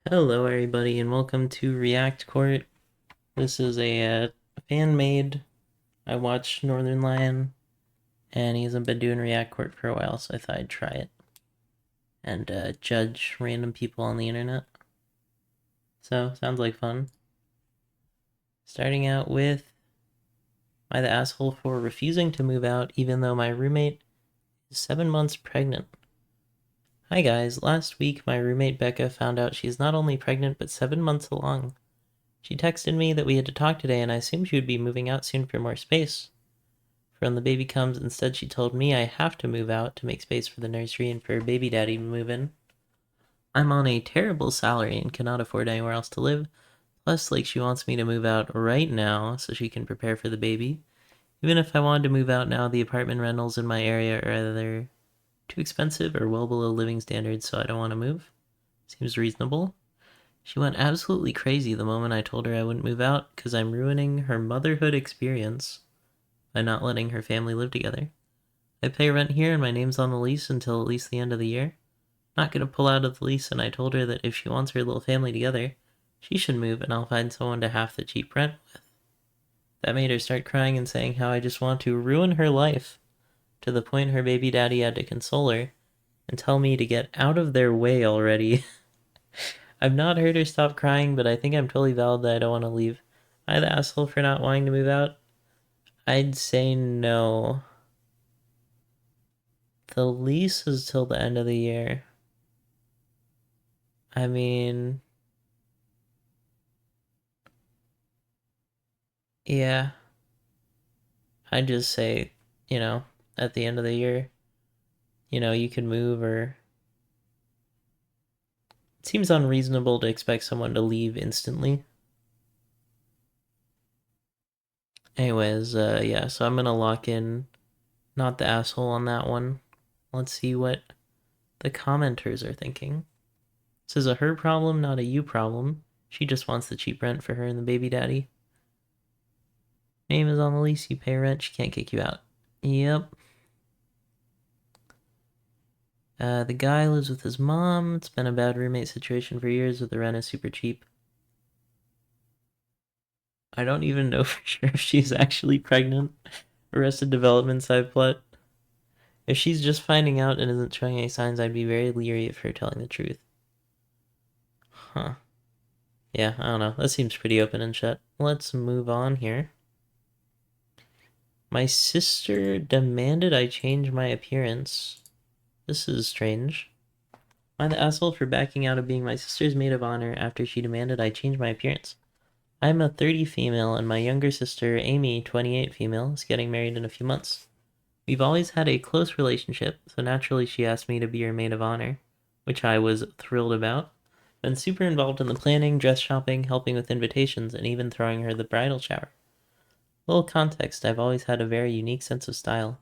Hello, everybody, and welcome to React Court. This is a fan made. I watched Northern Lion, and he hasn't been doing React Court for a while, so I thought I'd try it and judge random people on the internet. So, sounds like fun. Starting out with, am I the asshole for refusing to move out even though my roommate is 7 months pregnant? Hi guys, last week my roommate Becca found out she's not only pregnant but 7 months along. She texted me that we had to talk today, and I assumed she would be moving out soon for more space. For when the baby comes, instead she told me I have to move out to make space for the nursery and for her baby daddy to move in. I'm on a terrible salary and cannot afford anywhere else to live. Plus, she wants me to move out right now so she can prepare for the baby. Even if I wanted to move out now, the apartment rentals in my area are either too expensive or well below living standards, so I don't want to move. Seems reasonable. She went absolutely crazy the moment I told her I wouldn't move out because I'm ruining her motherhood experience by not letting her family live together. I pay rent here and my name's on the lease until at least the end of the year. Not gonna pull out of the lease, and I told her that if she wants her little family together, she should move and I'll find someone to half the cheap rent with. That made her start crying and saying how I just want to ruin her life, to the point her baby daddy had to console her and tell me to get out of their way already. I've not heard her stop crying, but I think I'm totally valid that I don't want to leave. Am I the asshole for not wanting to move out? I'd say no. The lease is till the end of the year. I mean, yeah, I'd just say, you know, at the end of the year, you can move, or it seems unreasonable to expect someone to leave instantly. Anyways, yeah, so I'm gonna lock in not the asshole on that one. Let's see what the commenters are thinking. This is a her problem, not a you problem. She just wants the cheap rent for her and the baby daddy. Name is on the lease, you pay rent, she can't kick you out. Yep. The guy lives with his mom. It's been a bad roommate situation for years, but the rent is super cheap. I don't even know for sure if she's actually pregnant. Arrested Development side plot. If she's just finding out and isn't showing any signs, I'd be very leery of her telling the truth. Huh. Yeah, I don't know. That seems pretty open and shut. Let's move on here. My sister demanded I change my appearance. This is strange. Am I the asshole for backing out of being my sister's maid of honor after she demanded I change my appearance? I'm a 30 female, and my younger sister, Amy, 28 female, is getting married in a few months. We've always had a close relationship, so naturally she asked me to be her maid of honor, which I was thrilled about. Been super involved in the planning, dress shopping, helping with invitations, and even throwing her the bridal shower. Little context, I've always had a very unique sense of style.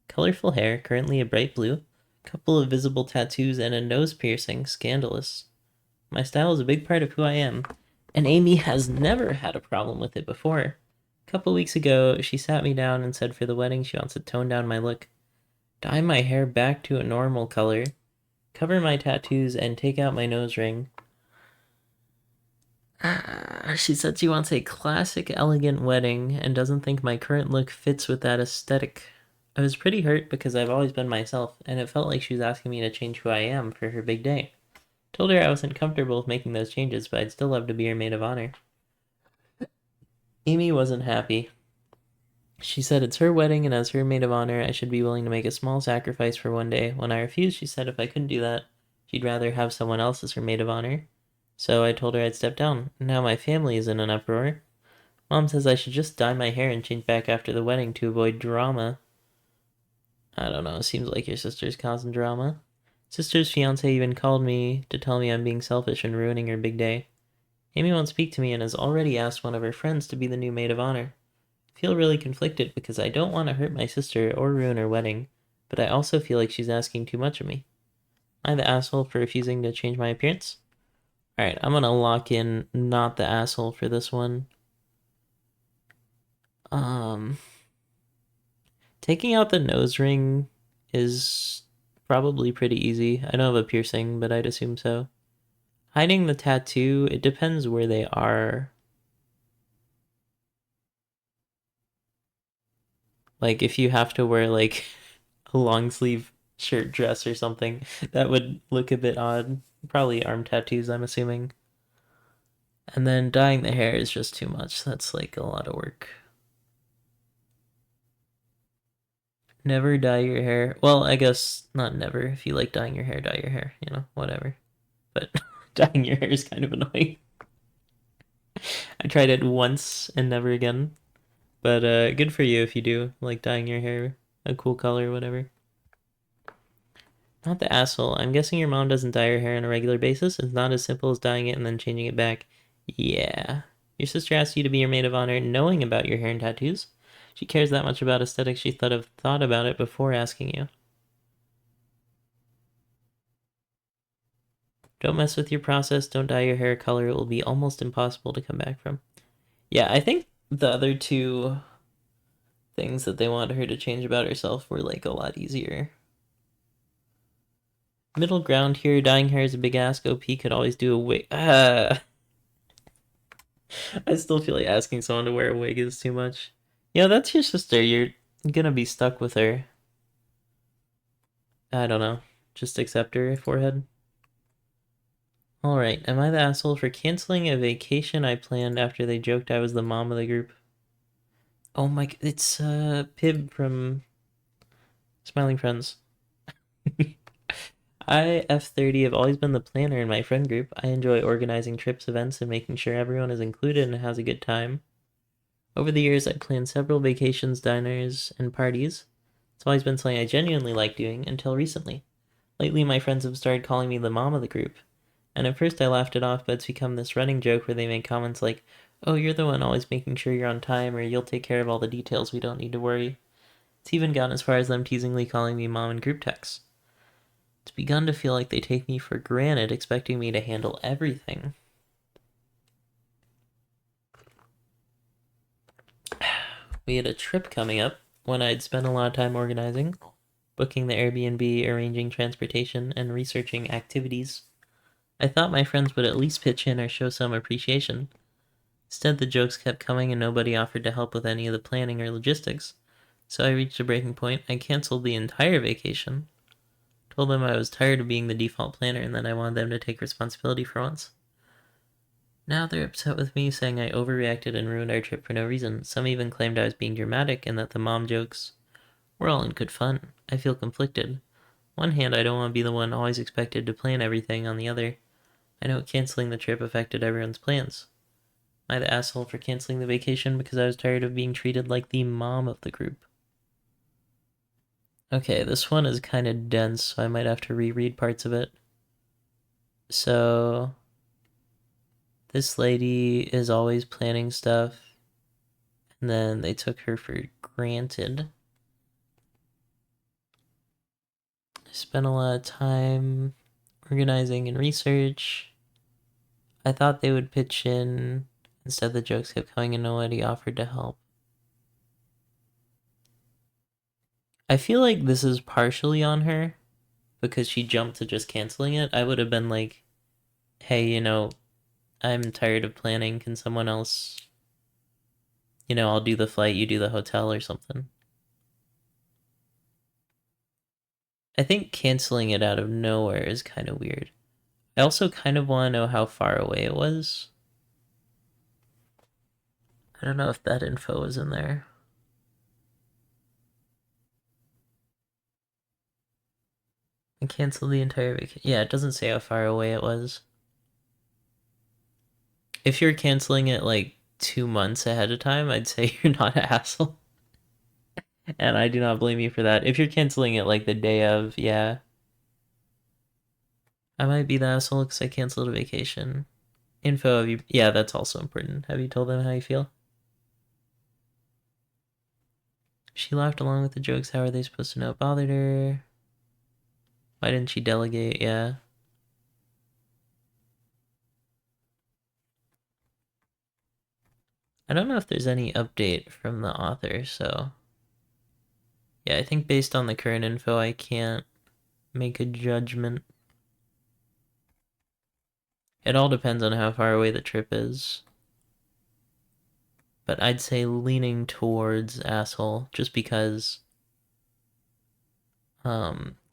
Colorful hair, currently a bright blue, couple of visible tattoos, and a nose piercing, scandalous. My style is a big part of who I am, and Amy has never had a problem with it before. A couple weeks ago, she sat me down and said for the wedding she wants to tone down my look, dye my hair back to a normal color, cover my tattoos, and take out my nose ring. She said she wants a classic, elegant wedding and doesn't think my current look fits with that aesthetic. I was pretty hurt because I've always been myself, and it felt like she was asking me to change who I am for her big day. Told her I wasn't comfortable with making those changes, but I'd still love to be her maid of honor. Amy wasn't happy. She said it's her wedding, and as her maid of honor, I should be willing to make a small sacrifice for one day. When I refused, she said if I couldn't do that, she'd rather have someone else as her maid of honor. So I told her I'd step down. Now my family is in an uproar. Mom says I should just dye my hair and change back after the wedding to avoid drama. I don't know, it seems like your sister's causing drama. Sister's fiance even called me to tell me I'm being selfish and ruining her big day. Amy won't speak to me and has already asked one of her friends to be the new maid of honor. I feel really conflicted because I don't want to hurt my sister or ruin her wedding, but I also feel like she's asking too much of me. Am I the asshole for refusing to change my appearance? Alright, I'm gonna lock in not the asshole for this one. Um, Taking out the nose ring is probably pretty easy. I don't have a piercing, but I'd assume so. Hiding the tattoo, it depends where they are. Like if you have to wear like a long sleeve shirt dress or something, that would look a bit odd. Probably arm tattoos, I'm assuming. And then dyeing the hair is just too much. That's like a lot of work. Never dye your hair. Well, I guess not never. If you like dyeing your hair, dye your hair, whatever. But dyeing your hair is kind of annoying. I tried it once and never again. But good for you if you do like dyeing your hair a cool color or whatever. Not the asshole. I'm guessing your mom doesn't dye her hair on a regular basis. It's not as simple as dyeing it and then changing it back. Yeah. Your sister asked you to be your maid of honor knowing about your hair and tattoos. She cares that much about aesthetics she thought about it before asking you. Don't mess with your process. Don't dye your hair a color. It will be almost impossible to come back from. Yeah, I think the other two things that they wanted her to change about herself were like a lot easier. Middle ground here. Dyeing hair is a big ask. OP could always do a wig. I still feel like asking someone to wear a wig is too much. Yeah, that's your sister. You're gonna be stuck with her. I don't know. Just accept her forehead. Alright, am I the asshole for canceling a vacation I planned after they joked I was the mom of the group? Oh my, it's Pib from Smiling Friends. I, F30, have always been the planner in my friend group. I enjoy organizing trips, events, and making sure everyone is included and has a good time. Over the years, I've planned several vacations, diners, and parties. It's always been something I genuinely like doing until recently. Lately, my friends have started calling me the mom of the group. And at first I laughed it off, but it's become this running joke where they make comments like, "Oh, you're the one always making sure you're on time," or "You'll take care of all the details, we don't need to worry." It's even gone as far as them teasingly calling me mom in group texts. It's begun to feel like they take me for granted, expecting me to handle everything. We had a trip coming up when I'd spent a lot of time organizing, booking the Airbnb, arranging transportation, and researching activities. I thought my friends would at least pitch in or show some appreciation. Instead, the jokes kept coming and nobody offered to help with any of the planning or logistics. So I reached a breaking point. I canceled the entire vacation, told them I was tired of being the default planner and that I wanted them to take responsibility for once. Now they're upset with me, saying I overreacted and ruined our trip for no reason. Some even claimed I was being dramatic and that the mom jokes were all in good fun. I feel conflicted. On one hand, I don't want to be the one always expected to plan everything. On the other, I know canceling the trip affected everyone's plans. Am I the asshole for canceling the vacation because I was tired of being treated like the mom of the group? Okay, this one is kind of dense, so I might have to reread parts of it. So, this lady is always planning stuff, and then they took her for granted. I spent a lot of time organizing and research. I thought they would pitch in. Instead, the jokes kept coming and nobody offered to help. I feel like this is partially on her because she jumped to just canceling it. I would have been like, hey, I'm tired of planning. Can someone else, I'll do the flight, you do the hotel or something. I think canceling it out of nowhere is kind of weird. I also kind of want to know how far away it was. I don't know if that info is in there. And cancel the entire vacation. Yeah, it doesn't say how far away it was. If you're canceling it like 2 months ahead of time, I'd say you're not an asshole. And I do not blame you for that. If you're canceling it like the day of, yeah, I might be the asshole because I canceled a vacation. Info of you. Yeah, that's also important. Have you told them how you feel? She laughed along with the jokes. How are they supposed to know it bothered her? Why didn't she delegate? Yeah. I don't know if there's any update from the author, so yeah, I think based on the current info, I can't make a judgment. It all depends on how far away the trip is. But I'd say leaning towards asshole just because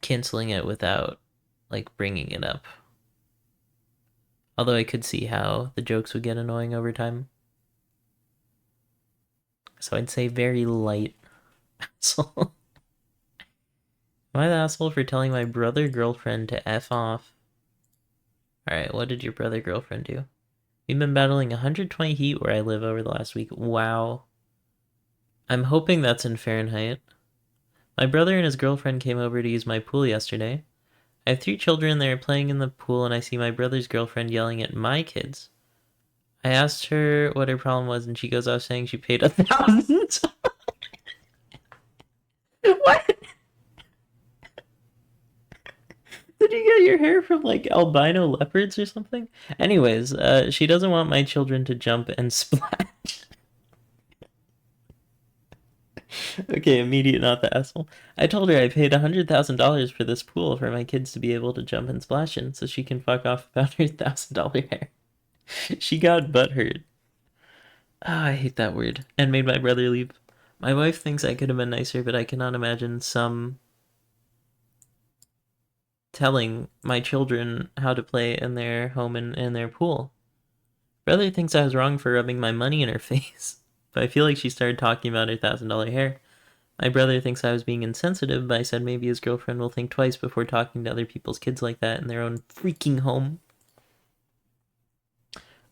canceling it without like bringing it up. Although I could see how the jokes would get annoying over time. So I'd say very light asshole. Am I the asshole for telling my brother girlfriend to F off? Alright, what did your brother girlfriend do? We've been battling 120 heat where I live over the last week. Wow. I'm hoping that's in Fahrenheit. My brother and his girlfriend came over to use my pool yesterday. I have 3 children. They are playing in the pool, and I see my brother's girlfriend yelling at my kids. I asked her what her problem was, and she goes off saying she paid 1,000. What? Did you get your hair from like albino leopards or something? Anyways, she doesn't want my children to jump and splash. Okay, immediate, not the asshole. I told her I paid $100,000 for this pool for my kids to be able to jump and splash in, so she can fuck off about her $1,000 hair. She got butthurt. Ah, I hate that word. And made my brother leave. My wife thinks I could have been nicer, but I cannot imagine some telling my children how to play in their home and in their pool. Brother thinks I was wrong for rubbing my money in her face, but I feel like she started talking about her $1,000 hair. My brother thinks I was being insensitive, but I said maybe his girlfriend will think twice before talking to other people's kids like that in their own freaking home.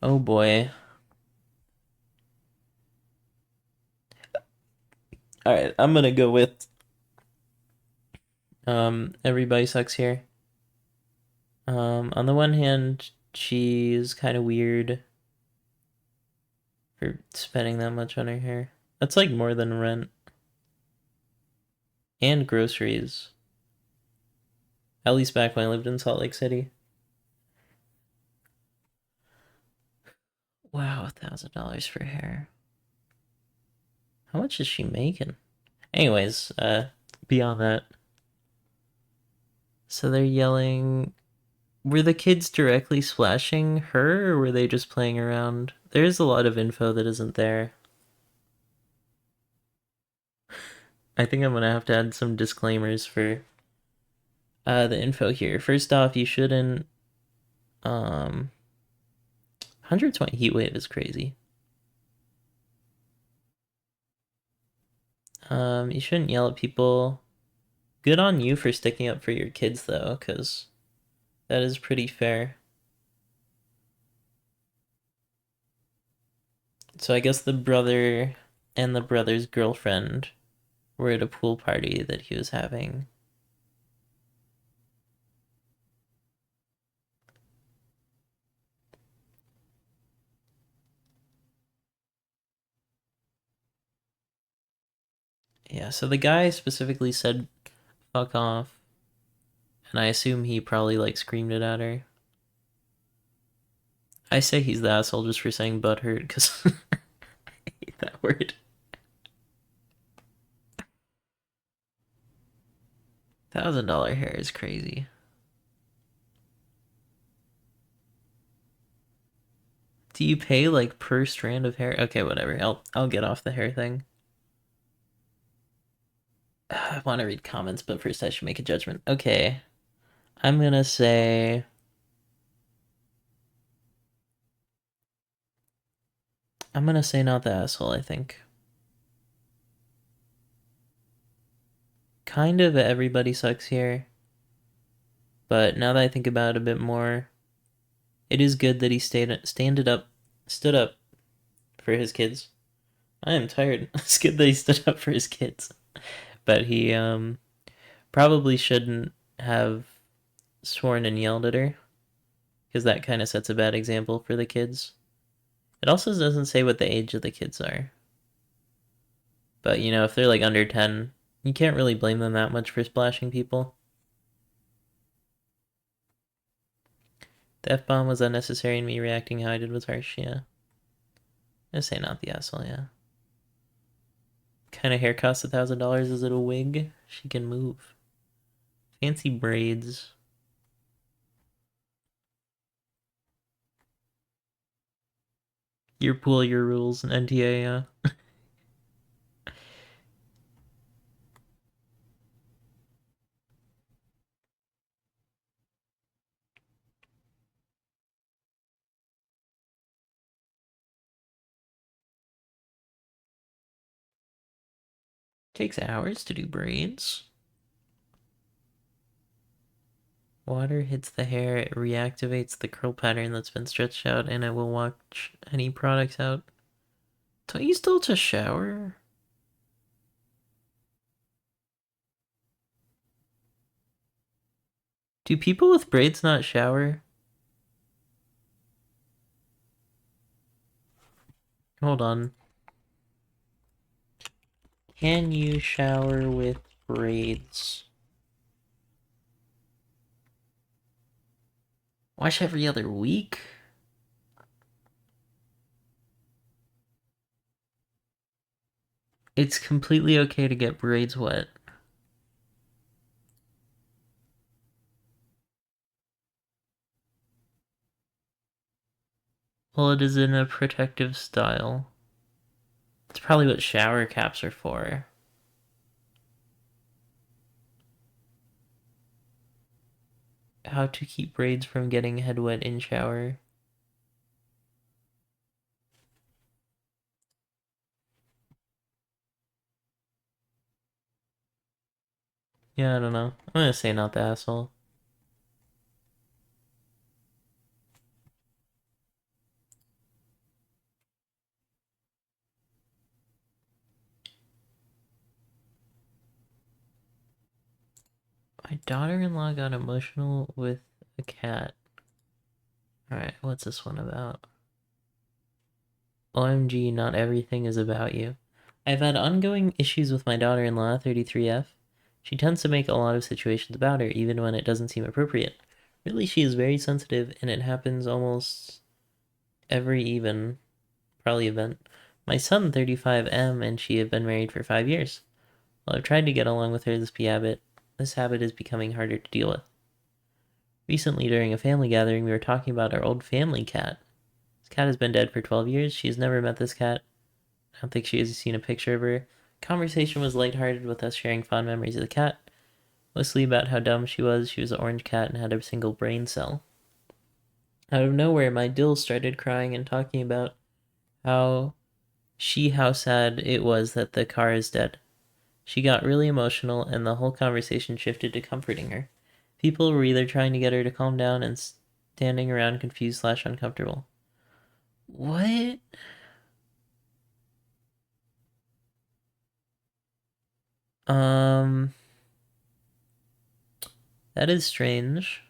Oh boy. Alright, I'm gonna go with everybody sucks here. On the one hand, she's kind of weird for spending that much on her hair. That's like more than rent and groceries. At least back when I lived in Salt Lake City. Wow, $1,000 for hair. How much is she making? Anyways, beyond that. So they're yelling. Were the kids directly splashing her, or were they just playing around? There's a lot of info that isn't there. I think I'm gonna have to add some disclaimers for the info here. First off, you shouldn't 120 heat wave is crazy. You shouldn't yell at people. Good on you for sticking up for your kids though, because that is pretty fair. So I guess the brother and the brother's girlfriend were at a pool party that he was having. Yeah, so the guy specifically said fuck off, and I assume he probably like screamed it at her. I say he's the asshole just for saying butthurt because I hate that word. $1,000 hair is crazy. Do you pay like per strand of hair? Okay, whatever. I'll get off the hair thing. I want to read comments, but first I should make a judgment. Okay, I'm gonna say not the asshole. I think kind of everybody sucks here, but now that I think about it a bit more, it is good that he stood up for his kids. I am tired. It's good that he stood up for his kids, but he probably shouldn't have sworn and yelled at her because that kind of sets a bad example for the kids. It also doesn't say what the age of the kids are, but you know, if they're like under 10, you can't really blame them that much for splashing people. The F-bomb was unnecessary and me reacting how I did was harsh, yeah. I say not the asshole, yeah. Kind of hair costs $1,000. Is it a wig? She can move. Fancy braids. Your pool, your rules, and NTA, Takes hours to do braids. Water hits the hair, it reactivates the curl pattern that's been stretched out, and it will wash any products out. Don't you still just shower? Do people with braids not shower? Hold on. Can you shower with braids? Wash every other week? It's completely okay to get braids wet. Well, it is in a protective style. It's probably what shower caps are for. How to keep braids from getting head wet in shower. Yeah, I don't know. I'm gonna say not the asshole. My daughter-in-law got emotional with a cat. Alright, what's this one about? OMG, not everything is about you. I've had ongoing issues with my daughter-in-law, 33F. She tends to make a lot of situations about her, even when it doesn't seem appropriate. Really, she is very sensitive, and it happens almost every probably event. My son, 35M, and she have been married for 5 years. While I've tried to get along with her, this habit is becoming harder to deal with. Recently, during a family gathering, we were talking about our old family cat. This cat has been dead for 12 years. She has never met this cat. I don't think she has seen a picture of her. Conversation was lighthearted with us sharing fond memories of the cat, mostly about how dumb she was. She was an orange cat and had a single brain cell. Out of nowhere, my dill started crying and talking about how how sad it was that the car is dead. She got really emotional, and the whole conversation shifted to comforting her. People were either trying to get her to calm down and standing around confused slash uncomfortable. What? Um, that is strange.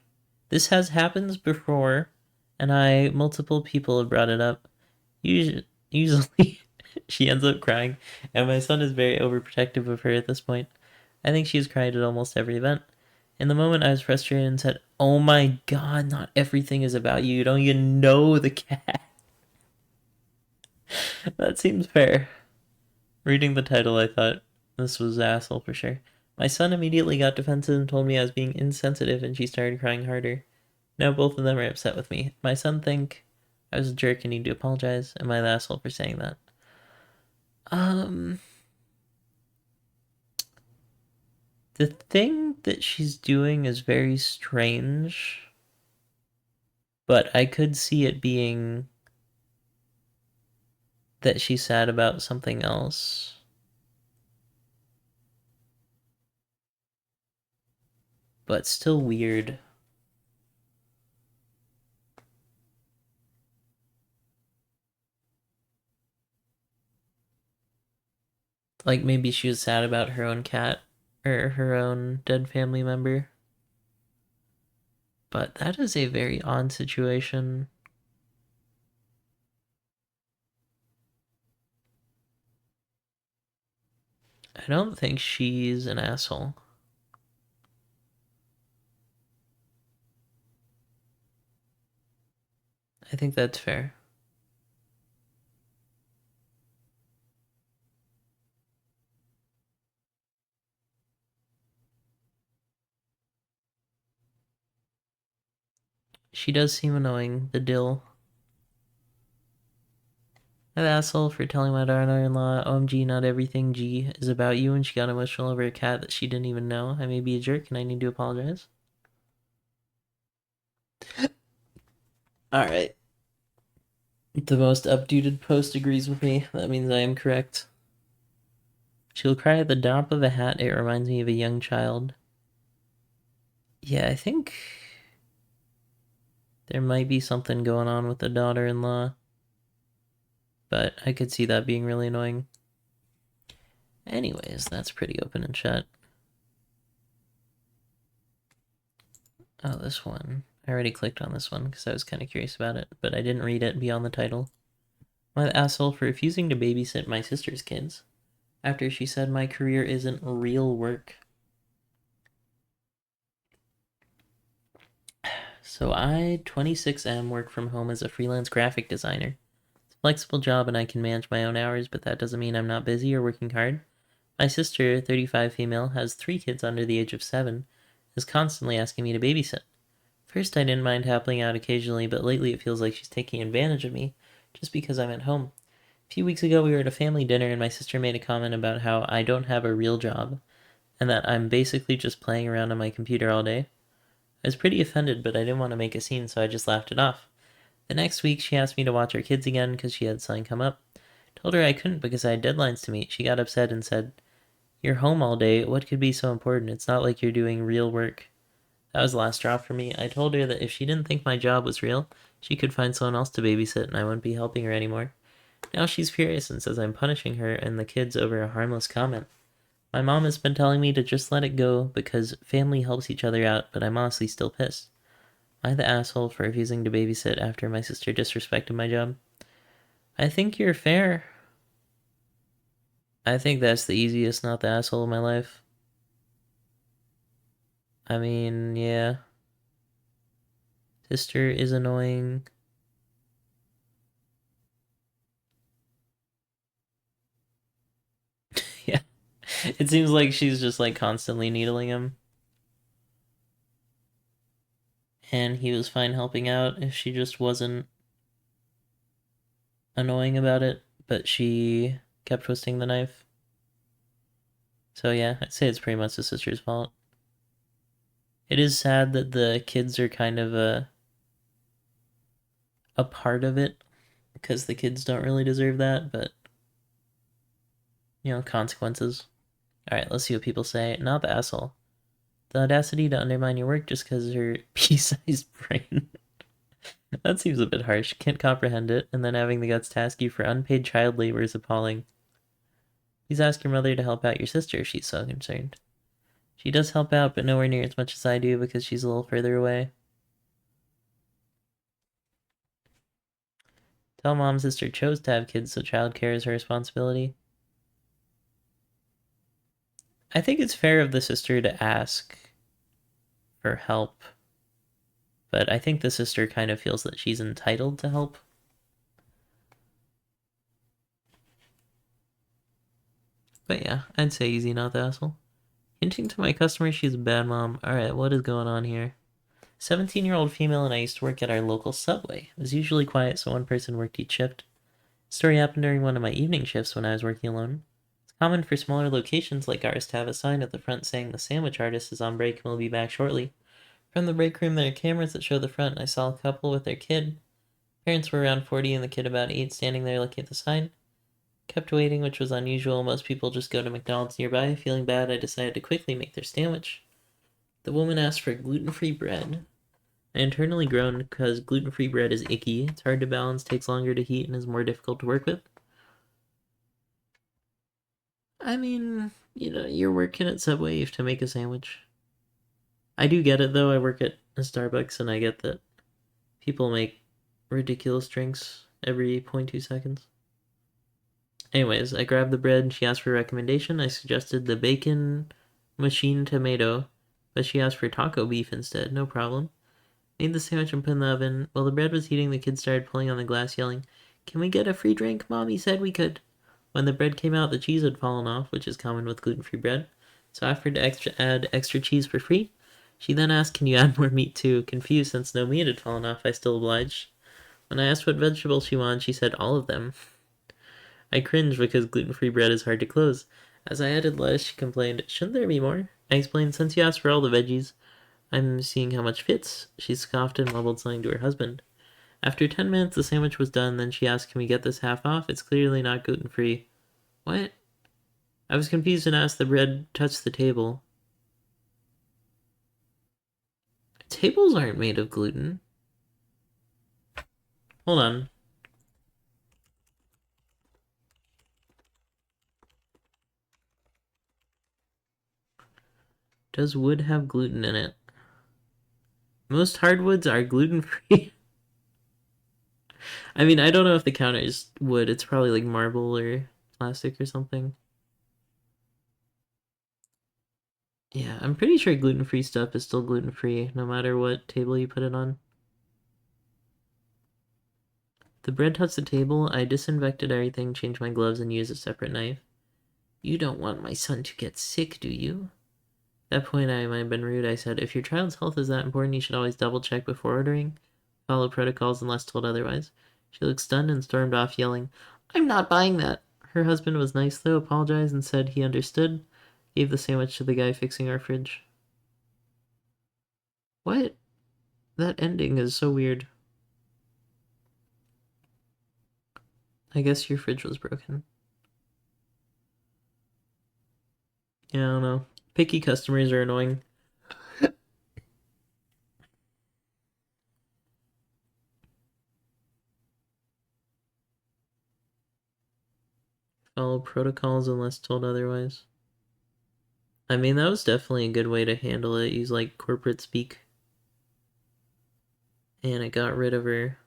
This has happened before, and multiple people have brought it up. Usually, she ends up crying, and my son is very overprotective of her at this point. I think she's cried at almost every event. In the moment, I was frustrated and said, "Oh my god, not everything is about you. You don't even know the cat." That seems fair. Reading the title, I thought this was asshole for sure. My son immediately got defensive and told me I was being insensitive, and she started crying harder. Now both of them are upset with me. My son think I was a jerk and need to apologize. Am I the asshole for saying that? Um, the thing that she's doing is very strange, but I could see it being that she's sad about something else. But still weird. Like maybe she was sad about her own cat or her own dead family member. But that is a very odd situation. I don't think she's an asshole. I think that's fair. She does seem annoying, the dill. That asshole for telling my daughter-in-law, OMG, not everything G is about you, and she got emotional over a cat that she didn't even know. I may be a jerk and I need to apologize. Alright. The most updated post agrees with me. That means I am correct. She'll cry at the drop of a hat. It reminds me of a young child. Yeah, I think there might be something going on with the daughter-in-law, but I could see that being really annoying. Anyways, that's pretty open and shut. Oh, this one. I already clicked on this one because I was kind of curious about it, but I didn't read it beyond the title. Am I the asshole for refusing to babysit my sister's kids after she said my career isn't real work? So I, 26M, work from home as a freelance graphic designer. It's a flexible job and I can manage my own hours, but that doesn't mean I'm not busy or working hard. My sister, 35 female, has 3 kids under the age of 7, is constantly asking me to babysit. First, I didn't mind helping out occasionally, but lately it feels like she's taking advantage of me just because I'm at home. A few weeks ago, we were at a family dinner, and my sister made a comment about how I don't have a real job and that I'm basically just playing around on my computer all day. I was pretty offended, but I didn't want to make a scene, so I just laughed it off. The next week, she asked me to watch our kids again because she had something come up. Told her I couldn't because I had deadlines to meet. She got upset and said, "You're home all day. What could be so important? It's not like you're doing real work." That was the last straw for me. I told her that if she didn't think my job was real, she could find someone else to babysit and I wouldn't be helping her anymore. Now she's furious and says I'm punishing her and the kids over a harmless comment. My mom has been telling me to just let it go because family helps each other out, but I'm honestly still pissed. Am I the asshole for refusing to babysit after my sister disrespected my job? I think you're fair. I think that's the easiest not the asshole of my life. I mean, yeah. Sister is annoying. Yeah. It seems like she's just like constantly needling him. And he was fine helping out if she just wasn't annoying about it, but she kept twisting the knife. So yeah, I'd say it's pretty much the sister's fault. It is sad that the kids are kind of a part of it because the kids don't really deserve that, but consequences. All right, let's see what people say. Not the asshole. The audacity to undermine your work just because of your pea-sized brain. That seems a bit harsh. Can't comprehend it, and then having the guts to ask you for unpaid child labor is appalling. Please ask your mother to help out your sister, she's so concerned. She does help out, but nowhere near as much as I do because she's a little further away. Tell mom sister chose to have kids, so childcare is her responsibility. I think it's fair of the sister to ask for help, but I think the sister kind of feels that she's entitled to help. But yeah, I'd say easy, not the asshole. Hinting to my customer she's a bad mom. Alright, what is going on here? 17-year-old female and I used to work at our local Subway. It was usually quiet, so one person worked each shift. Story happened during one of my evening shifts when I was working alone. It's common for smaller locations like ours to have a sign at the front saying the sandwich artist is on break and will be back shortly. From the break room, there are cameras that show the front, and I saw a couple with their kid. Parents were around 40 and the kid about 8 standing there looking at the sign. Kept waiting, which was unusual. Most people just go to McDonald's nearby. Feeling bad, I decided to quickly make their sandwich. The woman asked for gluten-free bread. I internally groaned because gluten-free bread is icky. It's hard to balance, takes longer to heat, and is more difficult to work with. I mean, you're working at Subway, you have to make a sandwich. I do get it, though. I work at a Starbucks, and I get that people make ridiculous drinks every 0.2 seconds. Anyways, I grabbed the bread, and she asked for a recommendation. I suggested the bacon machine tomato, but she asked for taco beef instead. No problem. Made the sandwich and put in the oven. While the bread was heating, the kids started pulling on the glass, yelling, "Can we get a free drink? Mommy said we could." When the bread came out, the cheese had fallen off, which is common with gluten-free bread. So I offered to add extra cheese for free. She then asked, "Can you add more meat too?" Confused since no meat had fallen off, I still obliged. When I asked what vegetables she wanted, she said all of them. I cringe because gluten-free bread is hard to close. As I added lettuce, she complained, shouldn't there be more? I explained, since you asked for all the veggies, I'm seeing how much fits. She scoffed and mumbled something to her husband. After 10 minutes, the sandwich was done. Then she asked, can we get this half off? It's clearly not gluten-free. What? I was confused and asked the bread touched the table. Tables aren't made of gluten. Hold on. Does wood have gluten in it? Most hardwoods are gluten-free. I mean, I don't know if the counter is wood. It's probably like marble or plastic or something. Yeah, I'm pretty sure gluten-free stuff is still gluten-free, no matter what table you put it on. The bread touched the table. I disinfected everything, changed my gloves, and used a separate knife. You don't want my son to get sick, do you? At that point, I might have been rude. I said, if your child's health is that important, you should always double-check before ordering. Follow protocols unless told otherwise. She looked stunned and stormed off, yelling, I'm not buying that. Her husband was nice, though, apologized and said he understood. Gave the sandwich to the guy fixing our fridge. What? That ending is so weird. I guess your fridge was broken. Yeah, I don't know. Picky customers are annoying. Follow protocols unless told otherwise. I mean, that was definitely a good way to handle it. Use like corporate speak. And it got rid of her.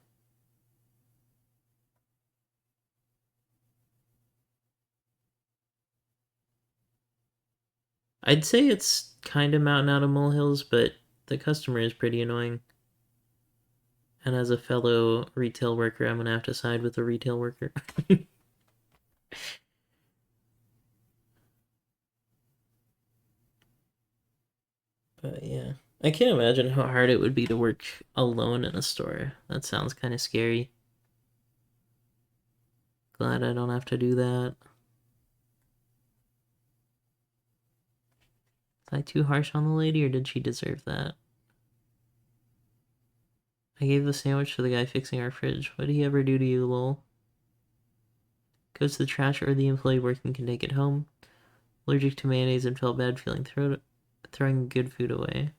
I'd say it's kind of mountain out of molehills, but the customer is pretty annoying. And as a fellow retail worker, I'm gonna have to side with the retail worker. But yeah, I can't imagine how hard it would be to work alone in a store. That sounds kind of scary. Glad I don't have to do that. Was I too harsh on the lady, or did she deserve that? I gave the sandwich to the guy fixing our fridge. What did he ever do to you, lol? Goes to the trash, or the employee working can take it home. Allergic to mayonnaise and felt bad feeling throwing good food away.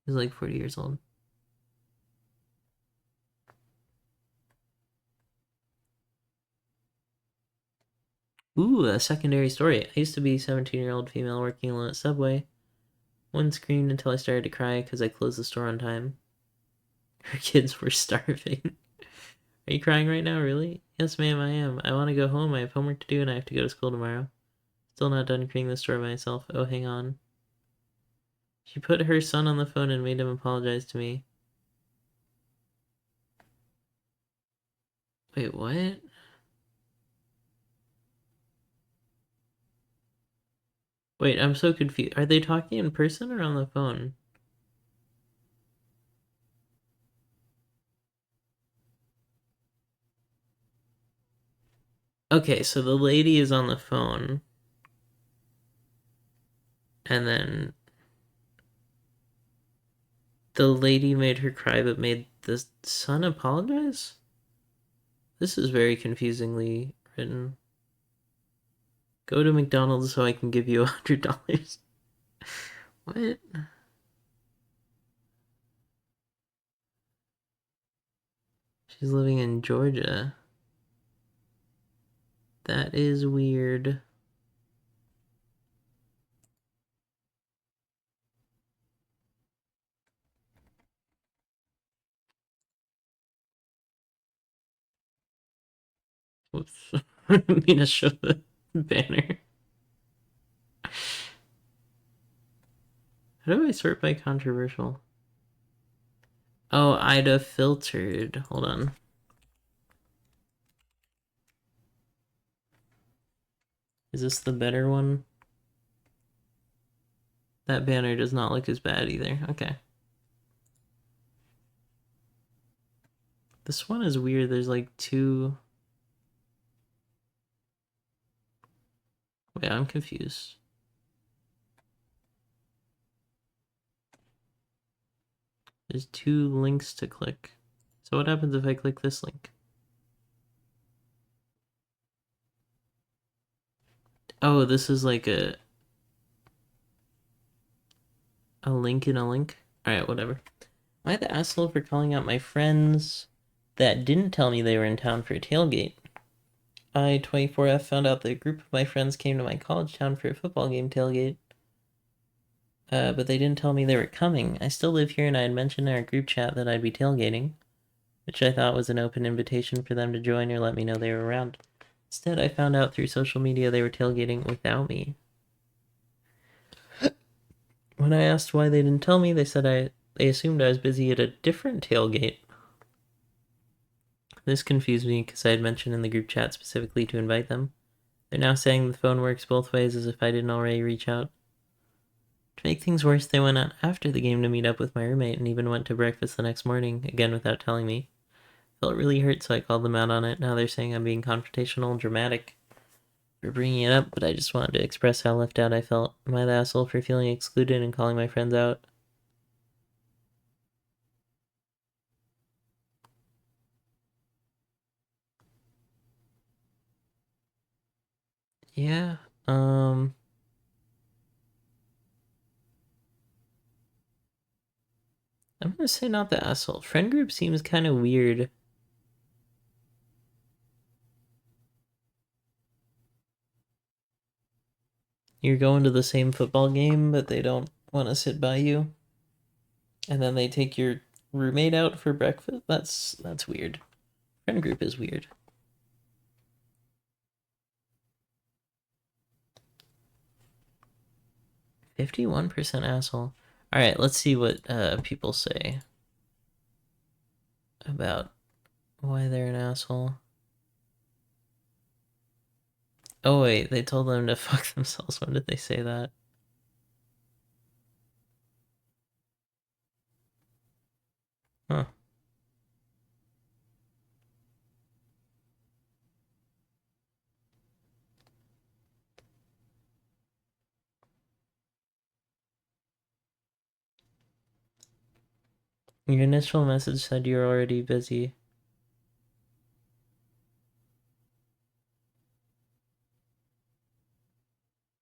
He's like 40 years old. Ooh, a secondary story. I used to be a 17-year-old female working alone at Subway. One screamed until I started to cry because I closed the store on time. Her kids were starving. Are you crying right now, really? Yes, ma'am, I am. I want to go home. I have homework to do and I have to go to school tomorrow. Still not done cleaning the store myself. Oh, hang on. She put her son on the phone and made him apologize to me. Wait, what? Wait, I'm so confused. Are they talking in person or on the phone? Okay, so the lady is on the phone, and then the lady made her cry but made the son apologize? This is very confusingly written. Go to McDonald's so I can give you $100. What? She's living in Georgia. That is weird. Whoops. I didn't mean to show the banner. How do I sort by controversial? Oh, Aita filtered. Hold on. Is this the better one? That banner does not look as bad either. Okay. This one is weird. There's like two Wait, I'm confused. There's 2 links to click. So what happens if I click this link? Oh, this is like a link in a link? Alright, whatever. Am I the asshole for calling out my friends that didn't tell me they were in town for a tailgate? I, 24F, found out that a group of my friends came to my college town for a football game tailgate. But they didn't tell me they were coming. I still live here and I had mentioned in our group chat that I'd be tailgating, which I thought was an open invitation for them to join or let me know they were around. Instead, I found out through social media they were tailgating without me. When I asked why they didn't tell me, they said they assumed I was busy at a different tailgate. This confused me because I had mentioned in the group chat specifically to invite them. They're now saying the phone works both ways as if I didn't already reach out. To make things worse, they went out after the game to meet up with my roommate and even went to breakfast the next morning, again without telling me. Felt really hurt, so I called them out on it. Now they're saying I'm being confrontational and dramatic for bringing it up, but I just wanted to express how left out I felt. Am I the asshole for feeling excluded and calling my friends out? Yeah, I'm gonna say not the asshole. Friend group seems kind of weird. You're going to the same football game, but they don't want to sit by you, and then they take your roommate out for breakfast. That's weird. Friend group is weird. 51% asshole. All right, let's see what people say about why they're an asshole. Oh wait, they told them to fuck themselves. When did they say that? Huh. Your initial message said you're already busy.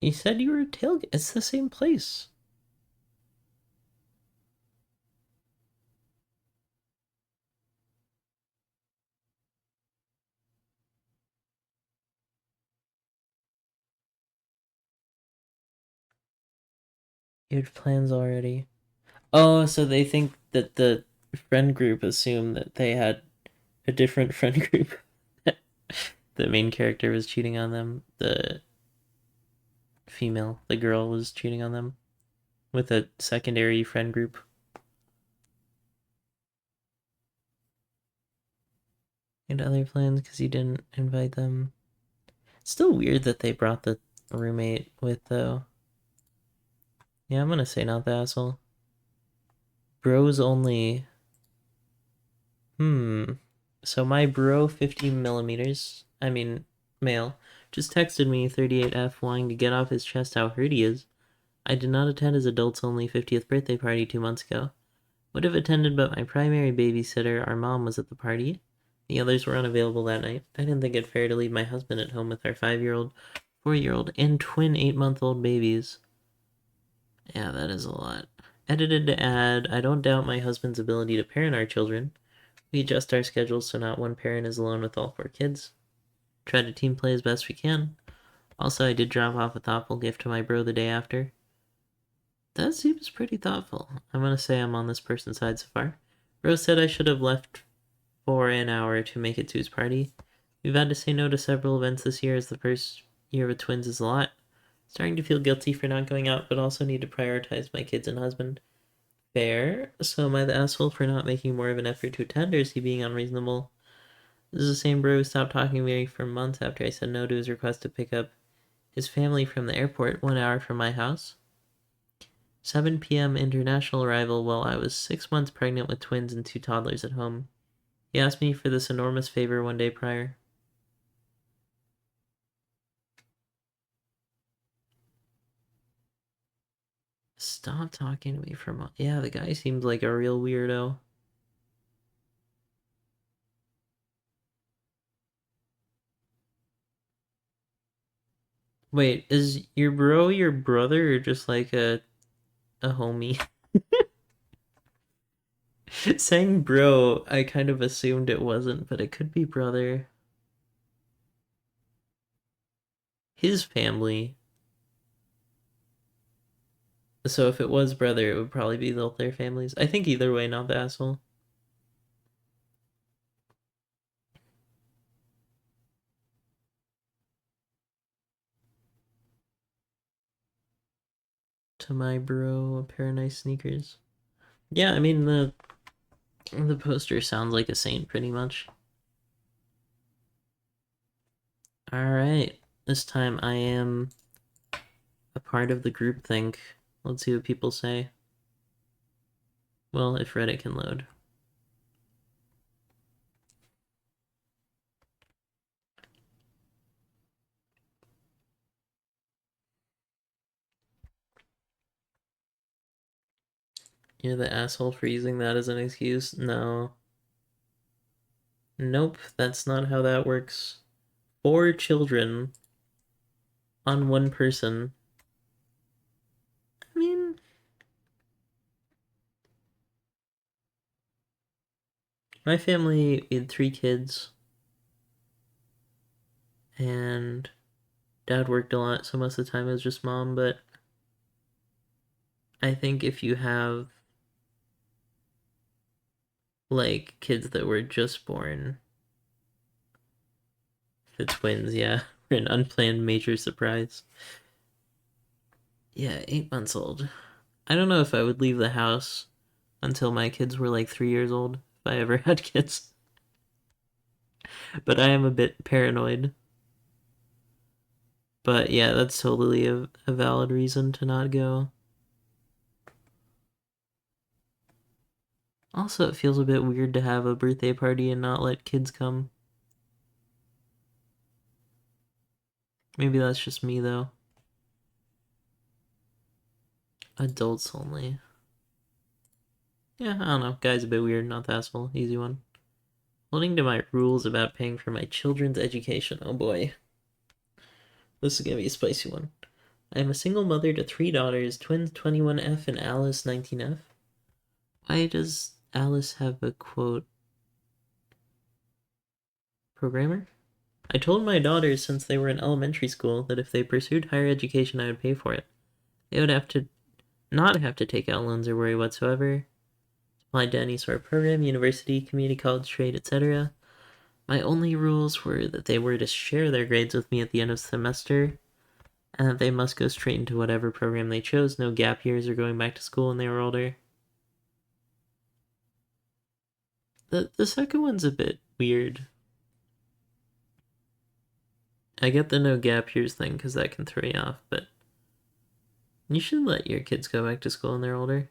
You said you were tailgate. It's the same place. You had plans already. Oh, so they think that the friend group assumed that they had a different friend group. The main character was cheating on them. The girl was cheating on them with a secondary friend group. And other plans because you didn't invite them. It's still weird that they brought the roommate with, though. Yeah, I'm gonna say not the asshole. Bros only. So my bro, 15 millimeters, male, just texted me 38F wanting to get off his chest how hurt he is. I did not attend his adults only 50th birthday party 2 months ago. Would have attended, but my primary babysitter, our mom, was at the party. The others were unavailable that night. I didn't think it fair to leave my husband at home with our 5-year-old, 4-year-old, and twin 8-month-old babies. Yeah, that is a lot. Edited to add, I don't doubt my husband's ability to parent our children. We adjust our schedules so not one parent is alone with all 4 kids. Try to team play as best we can. Also, I did drop off a thoughtful gift to my bro the day after. That seems pretty thoughtful. I'm gonna say I'm on this person's side so far. Bro said I should have left for an hour to make it to his party. We've had to say no to several events this year as the first year with twins is a lot. Starting to feel guilty for not going out, but also need to prioritize my kids and husband. Fair. So am I the asshole for not making more of an effort to attend, or is he being unreasonable? This is the same bro who stopped talking to me for months after I said no to his request to pick up his family from the airport 1 hour from my house. 7 p.m. international arrival while I was 6 months pregnant with twins and 2 toddlers at home. He asked me for this enormous favor one day prior. Stop talking to me for yeah, the guy seems like a real weirdo. Wait, is your bro your brother or just like a homie? Saying bro, I kind of assumed it wasn't, but it could be brother. His family. So if it was brother, it would probably be their families. I think either way, not the asshole. To my bro, a pair of nice sneakers. Yeah, I mean the poster sounds like a saint pretty much. Alright. This time I am a part of the group think. Let's see what people say. Well, if Reddit can load. You're the asshole for using that as an excuse? No. Nope, that's not how that works. 4 children on one person. I mean, my family, we had 3 kids, and dad worked a lot, so most of the time it was just mom, but I think if you have like kids that were just born, the twins, yeah, an unplanned major surprise. Yeah, 8 months old. I don't know if I would leave the house until my kids were like 3 years old, if I ever had kids. But I am a bit paranoid. But yeah, that's totally a valid reason to not go. Also, it feels a bit weird to have a birthday party and not let kids come. Maybe that's just me, though. Adults only. Yeah, I don't know. Guy's a bit weird, not the asshole. Easy one. Holding to my rules about paying for my children's education. Oh boy. This is gonna be a spicy one. I am a single mother to 3 daughters, twins 21F and Alice 19F. Why does Alice have a quote? Programmer? I told my daughters since they were in elementary school that if they pursued higher education, I would pay for it. They would have to not have to take out loans or worry whatsoever. Applied to any sort of program, university, community college, trade, etc. My only rules were that they were to share their grades with me at the end of the semester, and that they must go straight into whatever program they chose, no gap years or going back to school when they were older. The second one's a bit weird. I get the no gap years thing because that can throw you off, but you should let your kids go back to school when they're older.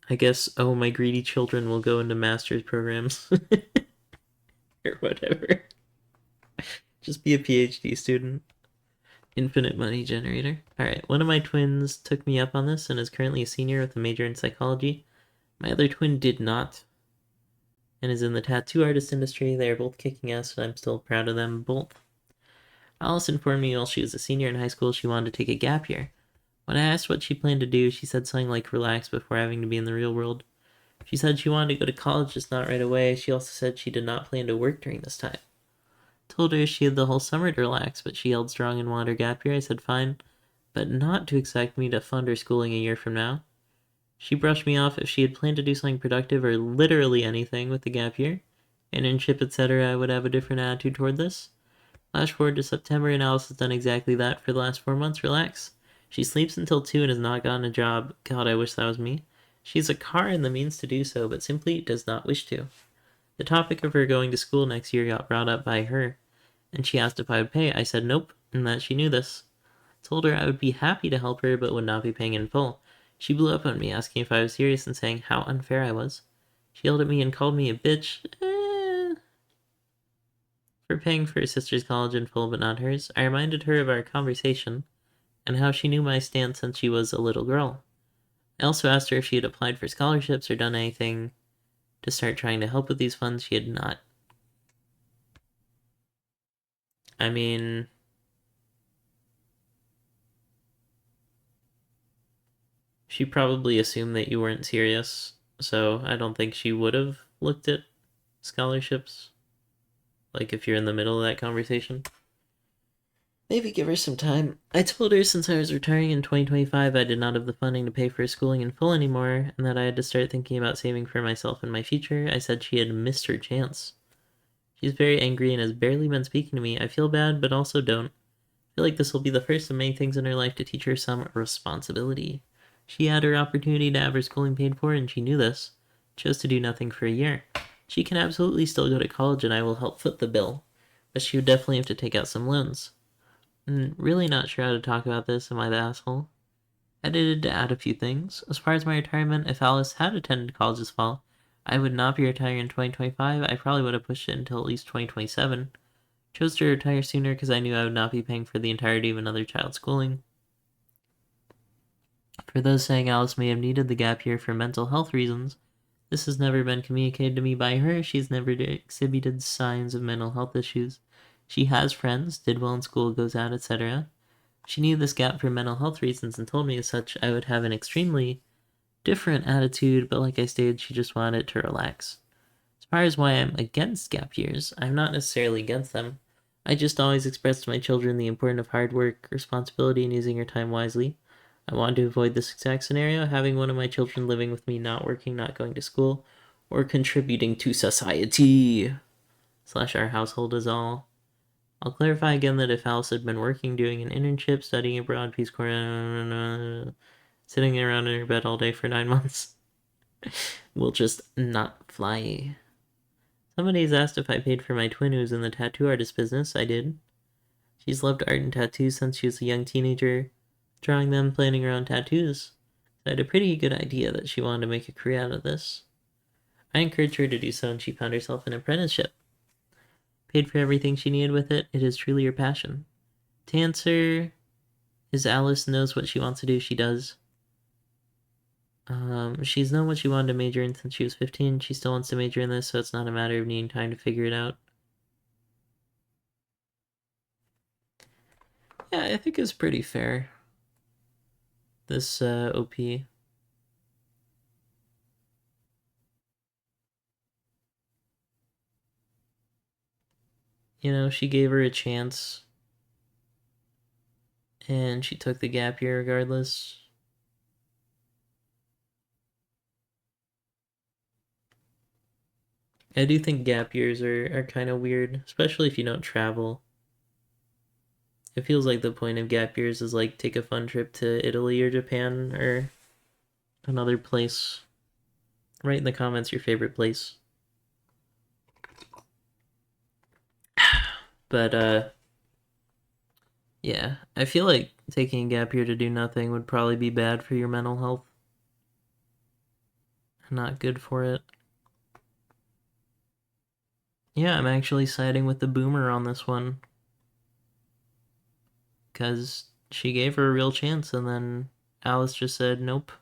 I guess, oh, my greedy children will go into master's programs or whatever. Just be a PhD student. Infinite money generator. Alright, one of my twins took me up on this and is currently a senior with a major in psychology. My other twin did not and is in the tattoo artist industry. They are both kicking ass, and I'm still proud of them both. Alice informed me while she was a senior in high school she wanted to take a gap year. When I asked what she planned to do, she said something like relax before having to be in the real world. She said she wanted to go to college, just not right away. She also said she did not plan to work during this time. Told her she had the whole summer to relax, but she held strong and wanted her gap year. I said fine, but not to expect me to fund her schooling a year from now. She brushed me off. If she had planned to do something productive or literally anything with the gap year, internship, etc., I would have a different attitude toward this. Flash forward to September, and Alice has done exactly that for the last 4 months. Relax. She sleeps until 2 and has not gotten a job. God, I wish that was me. She has a car and the means to do so, but simply does not wish to. The topic of her going to school next year got brought up by her, and she asked if I would pay. I said nope, and that she knew this. I told her I would be happy to help her, but would not be paying in full. She blew up on me, asking if I was serious and saying how unfair I was. She yelled at me and called me a bitch. For paying for her sister's college in full but not hers. I reminded her of our conversation and how she knew my stance since she was a little girl. I also asked her if she had applied for scholarships or done anything to start trying to help with these funds. She had not. I mean, she probably assumed that you weren't serious, so I don't think she would have looked at scholarships. Like, if you're in the middle of that conversation. Maybe give her some time. I told her since I was retiring in 2025, I did not have the funding to pay for schooling in full anymore, and that I had to start thinking about saving for myself and my future. I said she had missed her chance. She's very angry and has barely been speaking to me. I feel bad, but also don't. I feel like this will be the first of many things in her life to teach her some responsibility. She had her opportunity to have her schooling paid for, and she knew this. Chose to do nothing for a year. She can absolutely still go to college, and I will help foot the bill, but she would definitely have to take out some loans. Really not sure how to talk about this. Am I the asshole? Edited to add a few things. As far as my retirement, if Alice had attended college this fall, I would not be retiring in 2025. I probably would have pushed it until at least 2027. Chose to retire sooner because I knew I would not be paying for the entirety of another child's schooling. For those saying Alice may have needed the gap year for mental health reasons, this has never been communicated to me by her. She's never exhibited signs of mental health issues. She has friends, did well in school, goes out, etc. She needed this gap for mental health reasons and told me as such I would have an extremely different attitude, but like I stated, she just wanted to relax. As far as why I'm against gap years, I'm not necessarily against them. I just always expressed to my children the importance of hard work, responsibility, and using your time wisely. I wanted to avoid this exact scenario, having one of my children living with me, not working, not going to school, or contributing to society. Slash our household is all. I'll clarify again that if Alice had been working, doing an internship, studying abroad, Peace Corps, sitting around in her bed all day for 9 months, will just not fly. Somebody's asked if I paid for my twin who's in the tattoo artist business. I did. She's loved art and tattoos since she was a young teenager, drawing them, planning her own tattoos. So I had a pretty good idea that she wanted to make a career out of this. I encouraged her to do so, and she found herself an apprenticeship. Paid for everything she needed with it. It is truly her passion. To answer, is Alice knows what she wants to do, she does. She's known what she wanted to major in since she was 15. She still wants to major in this, so it's not a matter of needing time to figure it out. Yeah, I think it's pretty fair. This OP. You know, she gave her a chance, and she took the gap year regardless. I do think gap years are kind of weird, especially if you don't travel. It feels like the point of gap years is like take a fun trip to Italy or Japan or another place. Write in the comments your favorite place. But yeah, I feel like taking a gap year to do nothing would probably be bad for your mental health. Not good for it. Yeah, I'm actually siding with the boomer on this one. Because she gave her a real chance, and then Alice just said nope.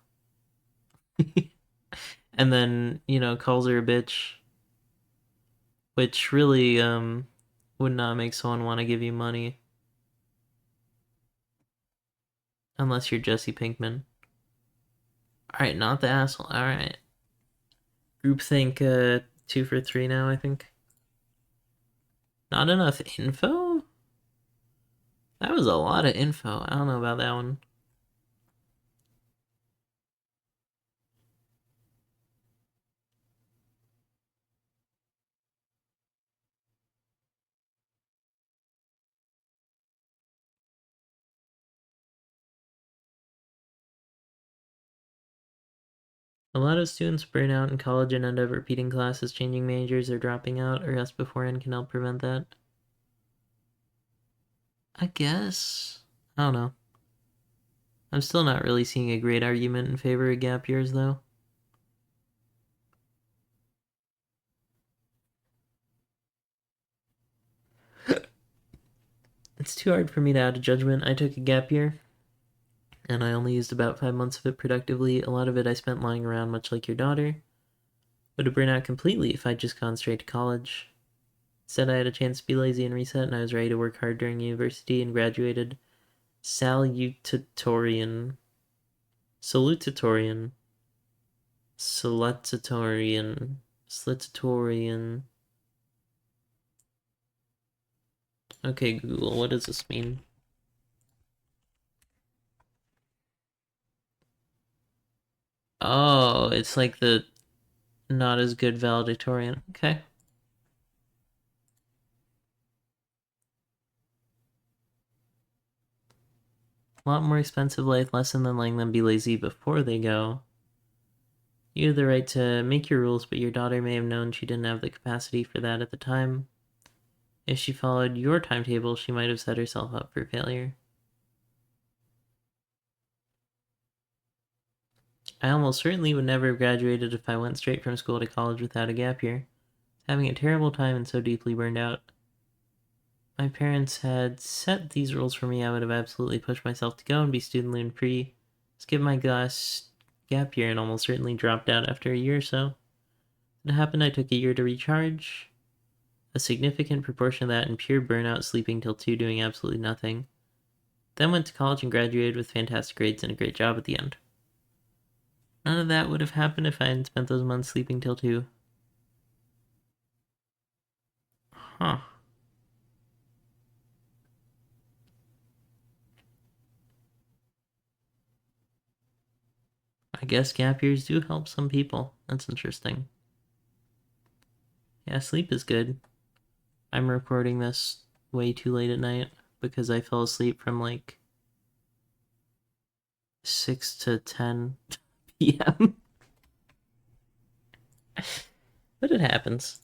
And then, calls her a bitch, which really would not make someone want to give you money unless you're Jesse Pinkman. Alright, not the asshole. Alright. Groupthink 2 for 3 now, I think. Not enough info? That was a lot of info. I don't know about that one. A lot of students burn out in college and end up repeating classes, changing majors, or dropping out, or rest beforehand can help prevent that. I guess. I don't know. I'm still not really seeing a great argument in favor of gap years, though. It's too hard for me to add a judgment. I took a gap year. and I only used about 5 months of it productively. A lot of it I spent lying around, much like your daughter. Would have burned out completely if I'd just gone straight to college. Instead, I had a chance to be lazy and reset, and I was ready to work hard during university and graduated salutatorian, salutatorian, salutatorian, slitatorian. Okay, Google, what does this mean? Oh, it's like the not as good valedictorian. Okay. A lot more expensive life lesson than letting them be lazy before they go. You have the right to make your rules, but your daughter may have known she didn't have the capacity for that at the time. If she followed your timetable, she might have set herself up for failure. I almost certainly would never have graduated if I went straight from school to college without a gap year. Having a terrible time and so deeply burned out. My parents had set these rules for me, I would have absolutely pushed myself to go and be student loan free, skip my gap year, and almost certainly dropped out after a year or so. It happened, I took a year to recharge, a significant proportion of that in pure burnout, sleeping till 2, doing absolutely nothing. Then went to college and graduated with fantastic grades and a great job at the end. None of that would have happened if I hadn't spent those months sleeping till 2. Huh. I guess gap years do help some people. That's interesting. Yeah, sleep is good. I'm recording this way too late at night because I fell asleep from like 6 to 10 p.m. But it happens.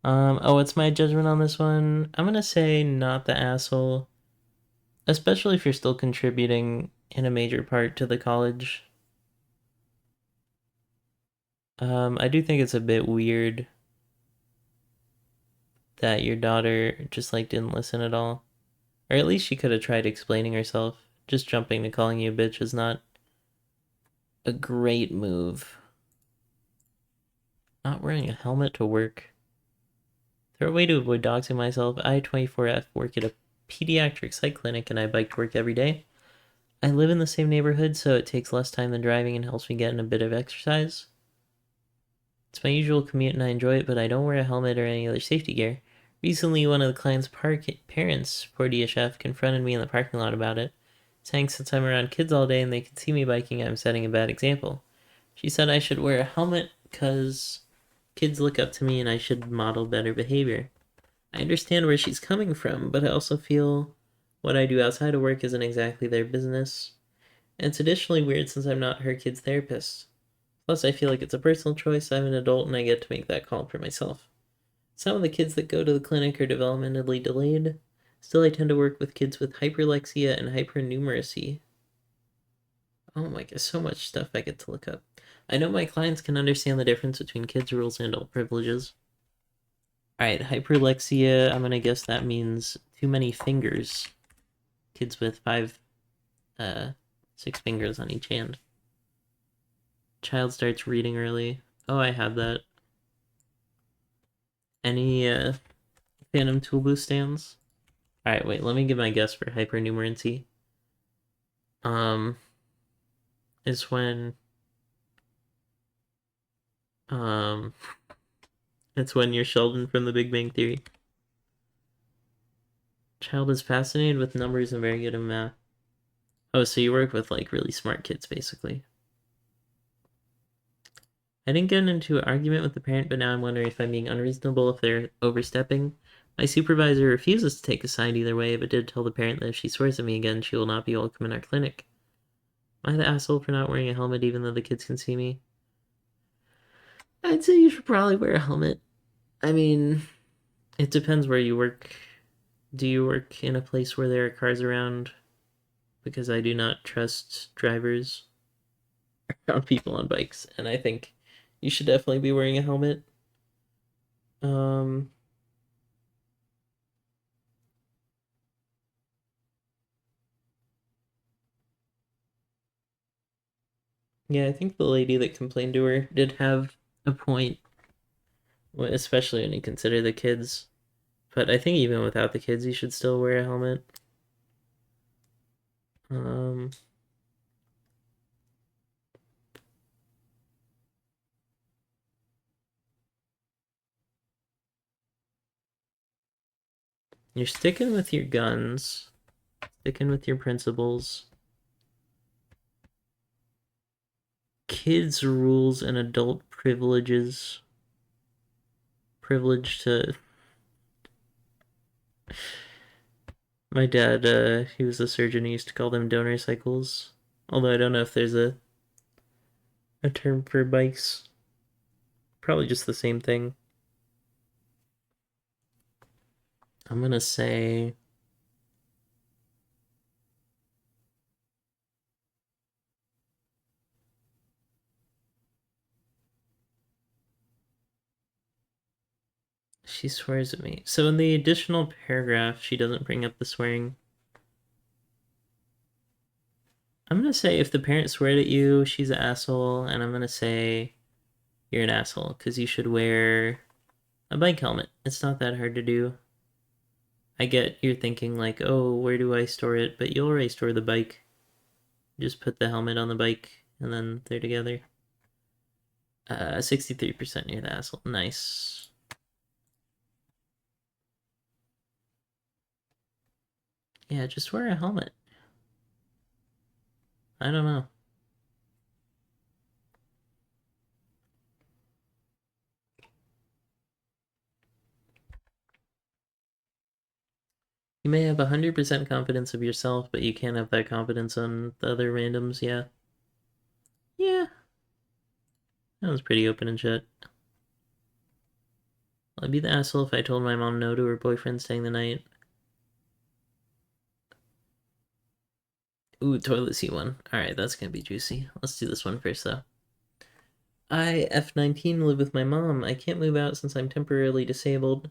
What's my judgment on this one? I'm gonna say not the asshole, especially if you're still contributing in a major part to the college. I do think it's a bit weird that your daughter just like didn't listen at all. Or at least she could have tried explaining herself. Just jumping to calling you a bitch is not a great move. Not wearing a helmet to work. Throw a way to avoid doxing myself. I, 24F, work at a pediatric psych clinic and I bike to work every day. I live in the same neighborhood, so it takes less time than driving and helps me get in a bit of exercise. It's my usual commute and I enjoy it, but I don't wear a helmet or any other safety gear. Recently, one of the client's parents, poor DHF, confronted me in the parking lot about it, saying since I'm around kids all day and they can see me biking, I'm setting a bad example. She said I should wear a helmet because kids look up to me and I should model better behavior. I understand where she's coming from, but I also feel what I do outside of work isn't exactly their business. And it's additionally weird since I'm not her kid's therapist. Plus, I feel like it's a personal choice. I'm an adult and I get to make that call for myself. Some of the kids that go to the clinic are developmentally delayed. Still, I tend to work with kids with hyperlexia and hypernumeracy. Oh my god, so much stuff I get to look up. I know my clients can understand the difference between kids' rules and adult privileges. Alright, hyperlexia, I'm gonna guess that means too many fingers. Kids with 6 fingers on each hand. Child starts reading early. Oh, I had that. Any Phantom Toolbooth stands? Alright, wait, let me give my guess for hypernumerancy. Is when um it's when you're Sheldon from the Big Bang Theory. Child is fascinated with numbers and very good at math. Oh, so you work with like really smart kids basically. I didn't get into an argument with the parent, but now I'm wondering if I'm being unreasonable, if they're overstepping. My supervisor refuses to take a side either way, but did tell the parent that if she swears at me again, she will not be welcome in our clinic. Am I the asshole for not wearing a helmet even though the kids can see me? I'd say you should probably wear a helmet. I mean, it depends where you work. Do you work in a place where there are cars around? Because I do not trust drivers around people on bikes, and I think you should definitely be wearing a helmet. Um, Yeah, I think the lady that complained to her did have a point, especially when you consider the kids. But I think even without the kids, you should still wear a helmet. Um, you're sticking with your guns, sticking with your principles. Kids' rules and adult privileges. Privilege to. My dad, he was a surgeon. He used to call them donor cycles. Although I don't know if there's a term for bikes. Probably just the same thing. I'm gonna say she swears at me. So in the additional paragraph, she doesn't bring up the swearing. I'm gonna say if the parent sweared at you, she's an asshole, and I'm gonna say you're an asshole because you should wear a bike helmet. It's not that hard to do. I get you're thinking like, oh, where do I store it? But you'll already store the bike. Just put the helmet on the bike, and then they're together. 63% near the asshole. Nice. Yeah, just wear a helmet. I don't know. You may have 100% confidence of yourself, but you can't have that confidence on the other randoms, yeah. Yeah, that was pretty open and shut. I'd be the asshole if I told my mom no to her boyfriend staying the night. Ooh, toilet seat one. Alright, that's gonna be juicy. Let's do this one first, though. I, F19, live with my mom. I can't move out since I'm temporarily disabled.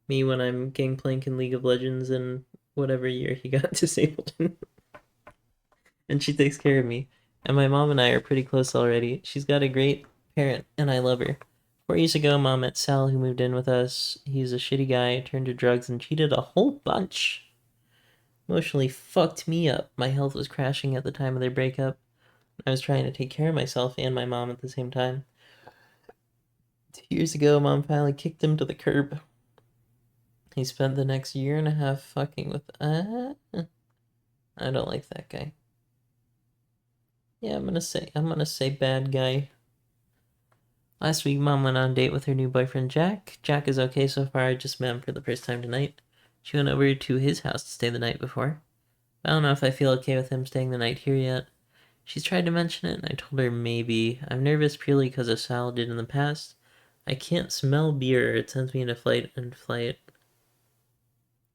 Me when I'm Gangplank in League of Legends in whatever year he got disabled in. And she takes care of me. And my mom and I are pretty close already. She's got a great parent, and I love her. 4 years ago, mom met Sal, who moved in with us. He's a shitty guy, turned to drugs, and cheated a whole bunch. Emotionally fucked me up. My health was crashing at the time of their breakup. I was trying to take care of myself and my mom at the same time. 2 years ago, mom finally kicked him to the curb. He spent the next year and a half fucking with. I don't like that guy. Yeah, I'm gonna say bad guy. Last week, mom went on a date with her new boyfriend, Jack. Jack is okay so far. I just met him for the first time tonight. She went over to his house to stay the night before. I don't know if I feel okay with him staying the night here yet. She's tried to mention it, and I told her maybe. I'm nervous purely because of Sal did in the past. I can't smell beer. It sends me into flight.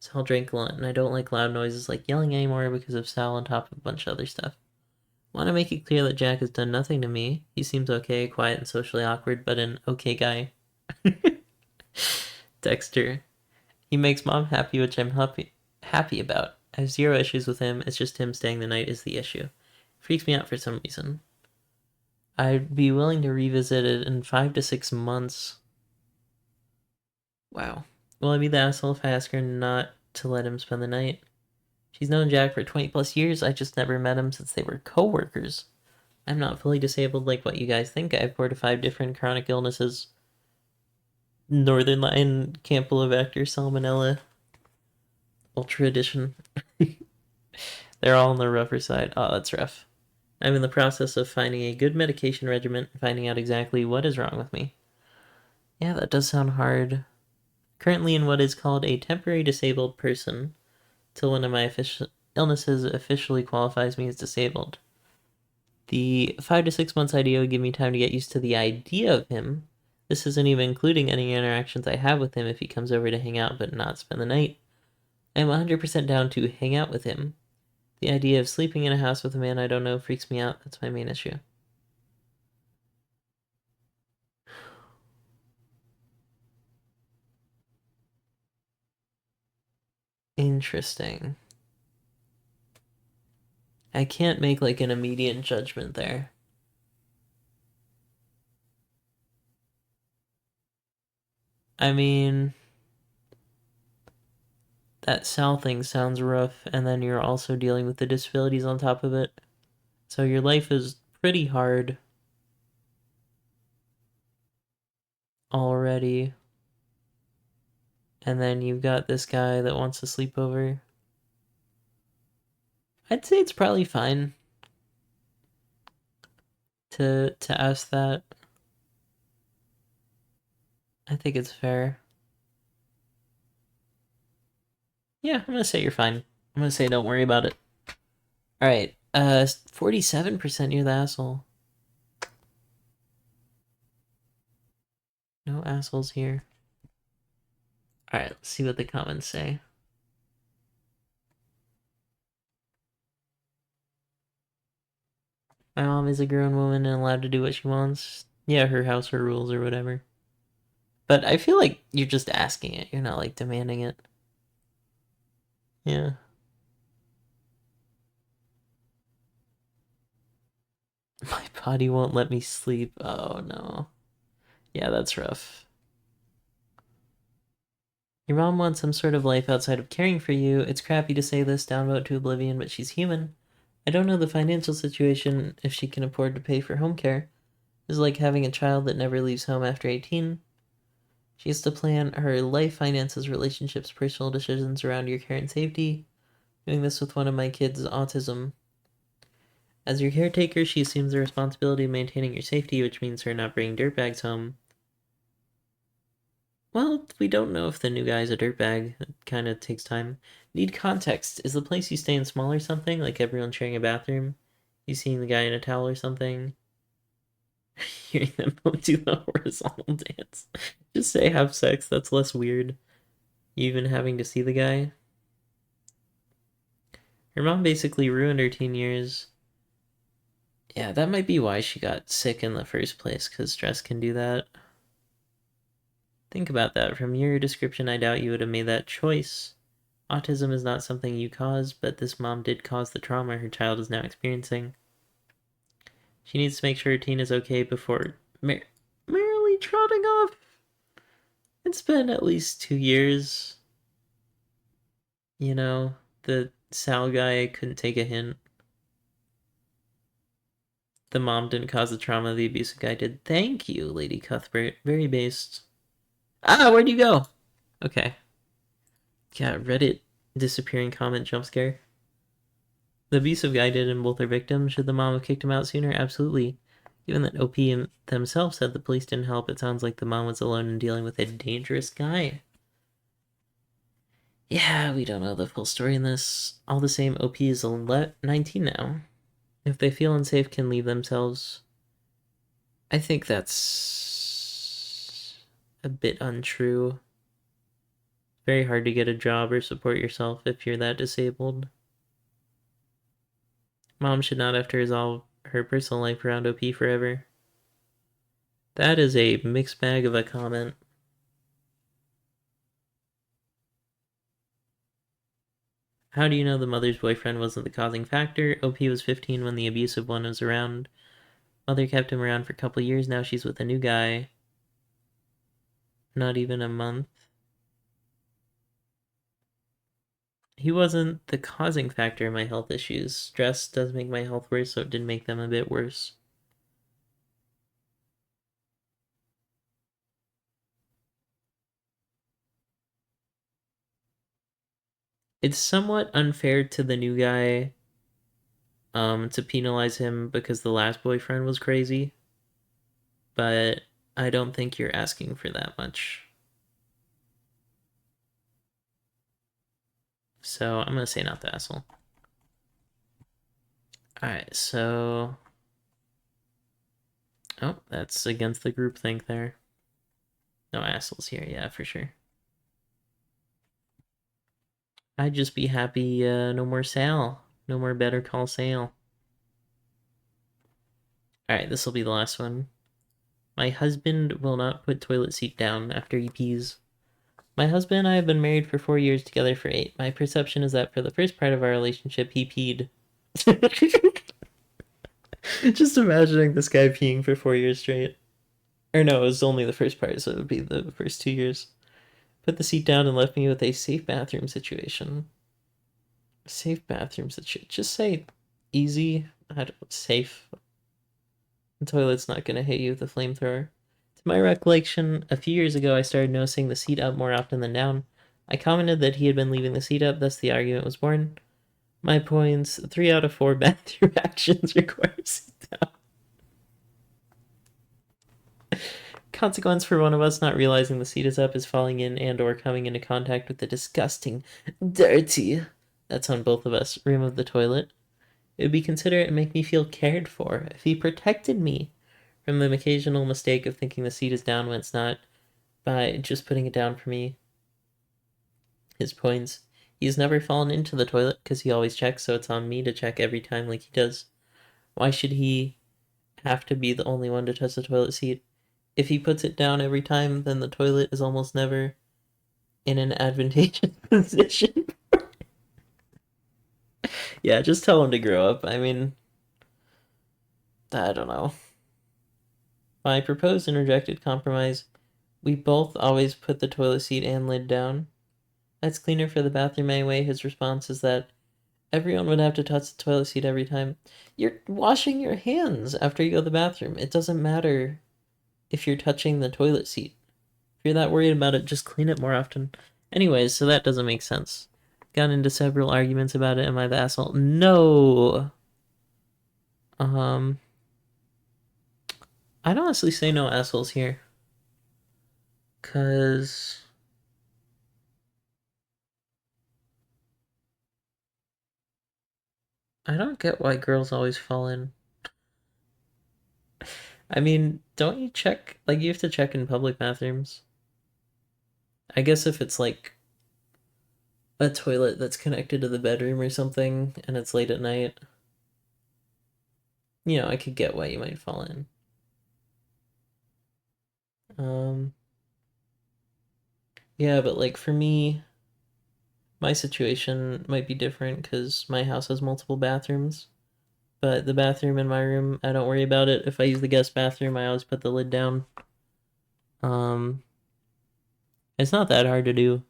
Sal drank a lot, and I don't like loud noises like yelling anymore because of Sal on top of a bunch of other stuff. Want to make it clear that Jack has done nothing to me. He seems okay, quiet, and socially awkward, but an okay guy. Dexter. He makes mom happy, which I'm happy about. I have zero issues with him. It's just him staying the night is the issue. Freaks me out for some reason. I'd be willing to revisit it in 5 to 6 months. Wow. Will I be the asshole if I ask her not to let him spend the night? She's known Jack for 20 plus years. I just never met him since they were co-workers. I'm not fully disabled like what you guys think. I have 4 to 5 different chronic illnesses. Northern Lion, Campylobacter, Salmonella, Ultra Edition. They're all on the rougher side. Oh, that's rough. I'm in the process of finding a good medication regimen and finding out exactly what is wrong with me. Yeah, that does sound hard. Currently in what is called a temporary disabled person, till one of my illnesses officially qualifies me as disabled. The 5 to 6 months idea would give me time to get used to the idea of him. This isn't even including any interactions I have with him if he comes over to hang out but not spend the night. I am 100% down to hang out with him. The idea of sleeping in a house with a man I don't know freaks me out. That's my main issue. Interesting. I can't make like an immediate judgment there. I mean, that Sal thing sounds rough, and then you're also dealing with the disabilities on top of it. So your life is pretty hard already. And then you've got this guy that wants to sleep over. I'd say it's probably fine to ask that. I think it's fair. Yeah, I'm gonna say you're fine. I'm gonna say don't worry about it. Alright, 47% you're the asshole. No assholes here. Alright, let's see what the comments say. My mom is a grown woman and allowed to do what she wants. Yeah, her house, her rules, or whatever. But I feel like you're just asking it. You're not, like, demanding it. Yeah. My body won't let me sleep. Oh, no. Yeah, that's rough. Your mom wants some sort of life outside of caring for you. It's crappy to say this, downvote to oblivion, but she's human. I don't know the financial situation, if she can afford to pay for home care. It's like having a child that never leaves home after 18. She has to plan her life, finances, relationships, personal decisions around your care and safety. Doing this with one of my kids' autism. As your caretaker, she assumes the responsibility of maintaining your safety, which means her not bringing dirtbags home. Well, we don't know if the new guy's a dirtbag. It kind of takes time. Need context. Is the place you stay in small or something? Like everyone sharing a bathroom? You seeing the guy in a towel or something? Hearing them both do the horizontal dance. Just say have sex. That's less weird. You even having to see the guy. Her mom basically ruined her teen years. Yeah, that might be why she got sick in the first place, because stress can do that. Think about that. From your description, I doubt you would have made that choice. Autism is not something you caused, but this mom did cause the trauma her child is now experiencing. She needs to make sure her teen is okay before merrily trotting off. It's been at least 2 years. You know, the Sal guy couldn't take a hint. The mom didn't cause the trauma, the abusive guy did. Thank you, Lady Cuthbert. Very based. Ah, where'd you go? Okay. Yeah, Reddit disappearing comment jump scare. The abusive guy did, and both are victims. Should the mom have kicked him out sooner? Absolutely. Given that OP themselves said the police didn't help, it sounds like the mom was alone in dealing with a dangerous guy. Yeah, we don't know the full story in this. All the same, OP is 19 now. If they feel unsafe, can leave themselves. I think that's a bit untrue. Very hard to get a job or support yourself if you're that disabled. Mom should not have to resolve her personal life around OP forever. That is a mixed bag of a comment. How do you know the mother's boyfriend wasn't the causing factor? OP was 15 when the abusive one was around. Mother kept him around for a couple years. Now she's with a new guy. Not even a month. He wasn't the causing factor in my health issues. Stress does make my health worse, so it did make them a bit worse. It's somewhat unfair to the new guy to penalize him because the last boyfriend was crazy, but I don't think you're asking for that much. So I'm gonna say not the asshole. Alright, so... Oh, that's against the groupthink there. No assholes here, yeah, for sure. I'd just be happy, no more Sal. No more Better Call Saul. Alright, this will be the last one. My husband will not put toilet seat down after he pees. My husband and I have been married for 4 years, together for 8. My perception is that for the first part of our relationship, he peed. Just imagining this guy peeing for 4 years straight. Or no, it was only the first part, so it would be the first 2 years. Put the seat down and left me with a safe bathroom situation. Safe bathroom situation. Just say easy. I don't know, safe. The toilet's not gonna hit you with a flamethrower. To my recollection, a few years ago I started noticing the seat up more often than down. I commented that he had been leaving the seat up, thus the argument was born. My points: 3 out of 4 bathroom actions require seat down. Consequence for one of us not realizing the seat is up is falling in and or coming into contact with the disgusting, dirty, that's on both of us, room of the toilet. It would be considerate and make me feel cared for if he protected me from the occasional mistake of thinking the seat is down when it's not by just putting it down for me. His points: he's never fallen into the toilet because he always checks, so it's on me to check every time like he does. Why should he have to be the only one to touch the toilet seat? If he puts it down every time, then the toilet is almost never in an advantageous position. Yeah, just tell him to grow up. I mean, I don't know. My proposed and rejected compromise: we both always put the toilet seat and lid down. That's cleaner for the bathroom anyway. His response is that everyone would have to touch the toilet seat every time. You're washing your hands after you go to the bathroom. It doesn't matter if you're touching the toilet seat. If you're that worried about it, just clean it more often. Anyways, so that doesn't make sense. Got into several arguments about it. Am I the asshole? No. I'd honestly say no assholes here. Cause I don't get why girls always fall in. I mean, don't you check, like, you have to check in public bathrooms? I guess if it's like a toilet that's connected to the bedroom or something and it's late at night, I could get why you might fall in. Um, yeah, but like for me, my situation might be different because my house has multiple bathrooms. But the bathroom in my room, I don't worry about it. If I use the guest bathroom, I always put the lid down. Um, it's not that hard to do.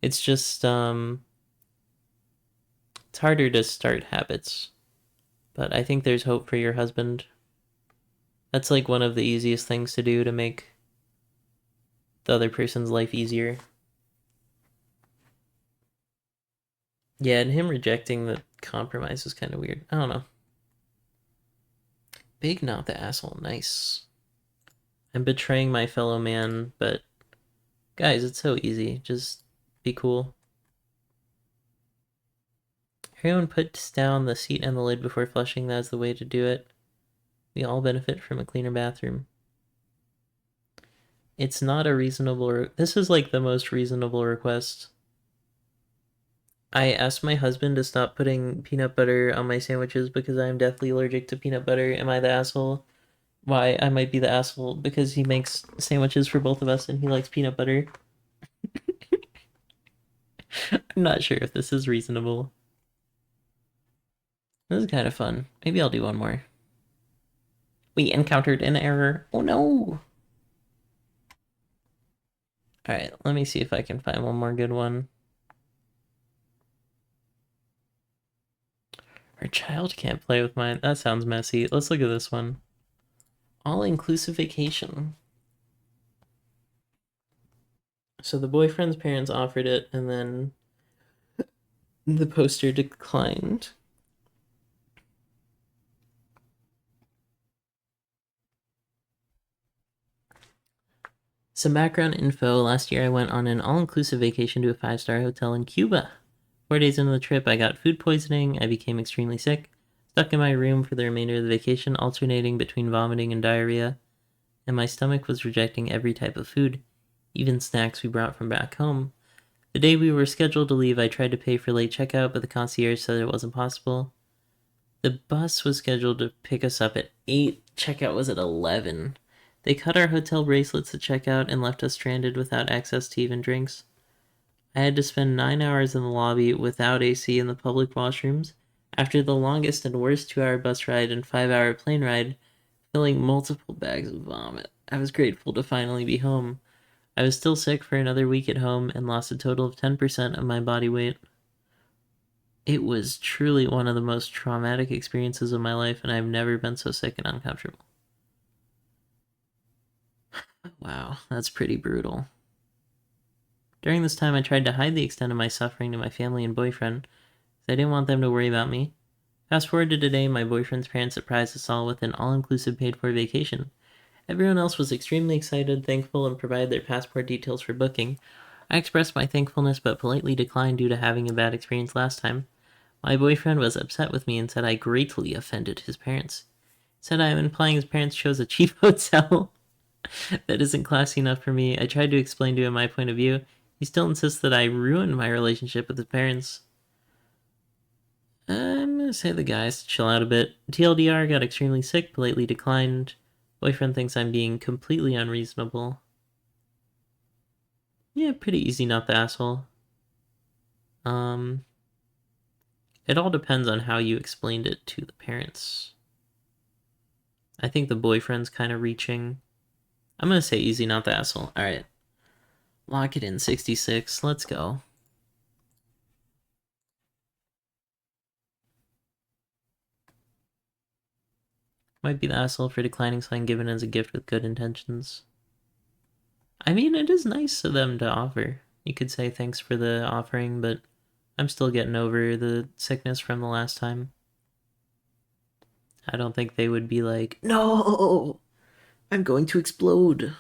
It's just it's harder to start habits. But I think there's hope for your husband. That's like one of the easiest things to do to make the other person's life easier. Yeah, and him rejecting the compromise is kind of weird. I don't know. Big, not the asshole. Nice. I'm betraying my fellow man, but guys, it's so easy. Just be cool. Everyone puts down the seat and the lid before flushing. That's the way to do it. We all benefit from a cleaner bathroom. It's not a reasonable... This is like the most reasonable request. I asked my husband to stop putting peanut butter on my sandwiches because I'm deathly allergic to peanut butter. Am I the asshole? Why, I might be the asshole because he makes sandwiches for both of us and he likes peanut butter. I'm not sure if this is reasonable. This is kind of fun. Maybe I'll do one more. We encountered an error. Oh no! Alright, let me see if I can find one more good one. Our child can't play with mine. That sounds messy. Let's look at this one. All-inclusive vacation. So the boyfriend's parents offered it, and then the poster declined. Some background info. Last year I went on an all-inclusive vacation to a 5-star hotel in Cuba. 4 days into the trip, I got food poisoning. I became extremely sick. Stuck in my room for the remainder of the vacation, alternating between vomiting and diarrhea. And my stomach was rejecting every type of food, even snacks we brought from back home. The day we were scheduled to leave, I tried to pay for late checkout, but the concierge said it wasn't possible. The bus was scheduled to pick us up at 8. Checkout was at 11. They cut our hotel bracelets at checkout and left us stranded without access to even drinks. I had to spend 9 hours in the lobby without AC in the public washrooms after the longest and worst 2-hour bus ride and 5-hour plane ride, filling multiple bags of vomit. I was grateful to finally be home. I was still sick for another week at home and lost a total of 10% of my body weight. It was truly one of the most traumatic experiences of my life, and I've never been so sick and uncomfortable. Wow, that's pretty brutal. During this time, I tried to hide the extent of my suffering to my family and boyfriend, as I didn't want them to worry about me. Fast forward to today, my boyfriend's parents surprised us all with an all-inclusive paid-for vacation. Everyone else was extremely excited, thankful, and provided their passport details for booking. I expressed my thankfulness but politely declined due to having a bad experience last time. My boyfriend was upset with me and said I greatly offended his parents. He said I am implying his parents chose a cheap hotel that isn't classy enough for me. I tried to explain to him my point of view. He still insists that I ruined my relationship with his parents. I'm gonna say the guys chill out a bit. TLDR, got extremely sick, politely declined. Boyfriend thinks I'm being completely unreasonable. Yeah, pretty easy not the asshole. Um, it all depends on how you explained it to the parents. I think the boyfriend's kind of reaching. I'm gonna say easy not the asshole. Alright. Lock it in, 66. Let's go. Might be the asshole for declining something given as a gift with good intentions. I mean, it is nice of them to offer. You could say thanks for the offering, but I'm still getting over the sickness from the last time. I don't think they would be like, no, I'm going to explode.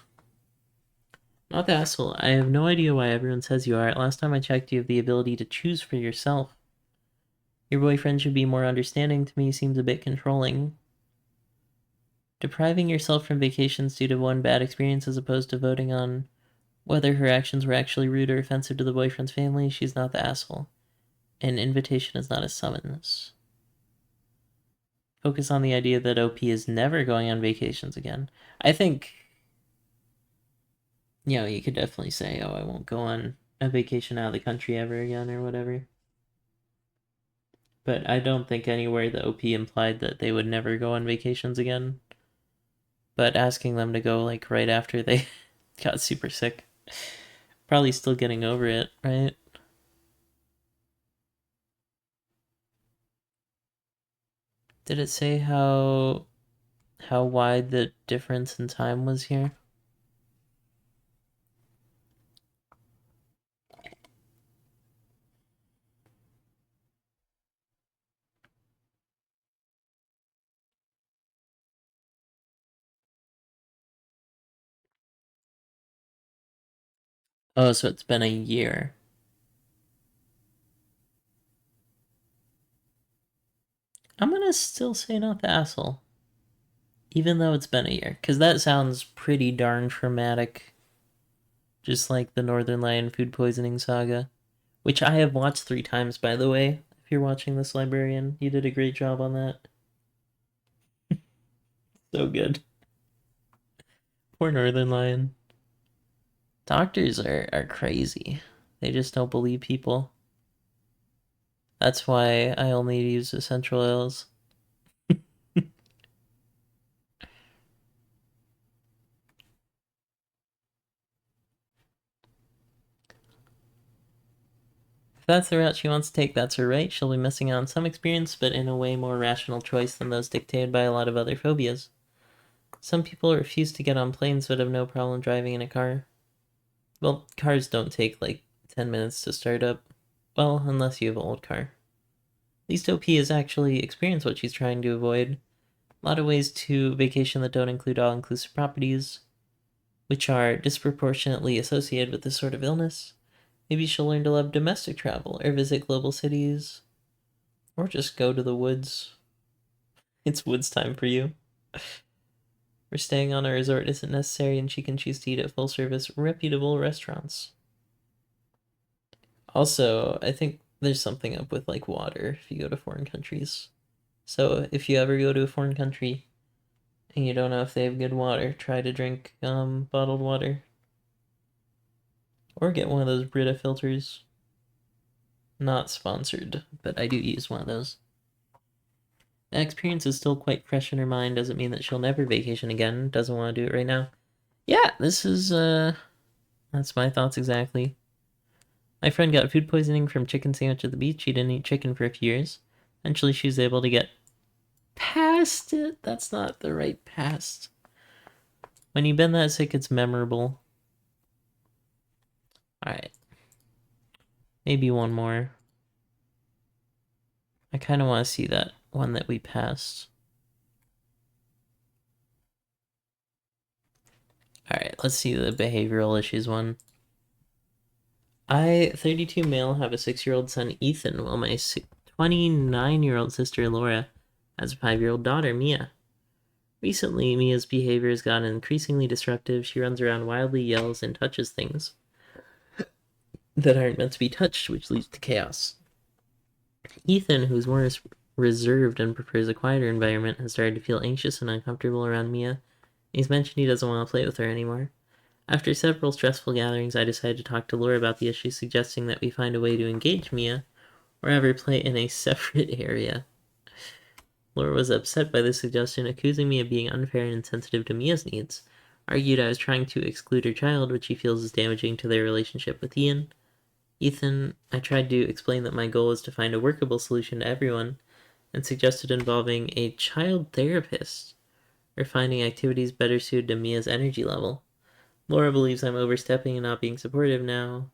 Not the asshole. I have no idea why everyone says you are. Last time I checked, you have the ability to choose for yourself. Your boyfriend should be more understanding. To me, seems a bit controlling. Depriving yourself from vacations due to one bad experience as opposed to voting on whether her actions were actually rude or offensive to the boyfriend's family, she's not the asshole. An invitation is not a summons. Focus on the idea that OP is never going on vacations again. I think, you could definitely say, oh, I won't go on a vacation out of the country ever again or whatever. But I don't think anywhere the OP implied that they would never go on vacations again. But asking them to go like right after they got super sick, probably still getting over it, right? Did it say how wide the difference in time was here? Oh, so it's been a year. I'm gonna still say not the asshole, even though it's been a year, because that sounds pretty darn traumatic, just like the Northern Lion food poisoning saga, which I have watched 3 times, by the way. If you're watching this, librarian, you did a great job on that. So good. Poor Northern Lion. Doctors are crazy. They just don't believe people. That's why I only use essential oils. If that's the route she wants to take, that's her right. She'll be missing out on some experience, but in a way more rational choice than those dictated by a lot of other phobias. Some people refuse to get on planes but have no problem driving in a car. Well, cars don't take like 10 minutes to start up. Well, unless you have an old car. At least OP has actually experienced what she's trying to avoid. A lot of ways to vacation that don't include all-inclusive properties, which are disproportionately associated with this sort of illness. Maybe she'll learn to love domestic travel, or visit global cities, or just go to the woods. It's woods time for you. Where staying on a resort isn't necessary and she can choose to eat at full-service, reputable restaurants. Also, I think there's something up with like water if you go to foreign countries. So if you ever go to a foreign country and you don't know if they have good water, try to drink bottled water. Or get one of those Brita filters. Not sponsored, but I do use one of those. That experience is still quite fresh in her mind. Doesn't mean that she'll never vacation again. Doesn't want to do it right now. Yeah, this is that's my thoughts exactly. My friend got food poisoning from chicken sandwich at the beach. She didn't eat chicken for a few years. Eventually, she was able to get past it. That's not the right past. When you've been that sick, it's memorable. Alright. Maybe one more. I kind of want to see that one that we passed. Alright, let's see the behavioral issues one. I, 32 male, have a 6-year-old son, Ethan, while my 29-year-old sister, Laura, has a 5-year-old daughter, Mia. Recently, Mia's behavior has gotten increasingly disruptive. She runs around wildly, yells, and touches things that aren't meant to be touched, which leads to chaos. Ethan, who's more reserved and prefers a quieter environment, has started to feel anxious and uncomfortable around Mia. He's mentioned he doesn't want to play with her anymore. After several stressful gatherings, I decided to talk to Laura about the issue, suggesting that we find a way to engage Mia or have her play in a separate area. Laura was upset by this suggestion, accusing me of being unfair and insensitive to Mia's needs, argued I was trying to exclude her child, which she feels is damaging to their relationship with Ethan. I tried to explain that my goal is to find a workable solution to everyone, and suggested involving a child therapist or finding activities better suited to Mia's energy level. Laura believes I'm overstepping and not being supportive now.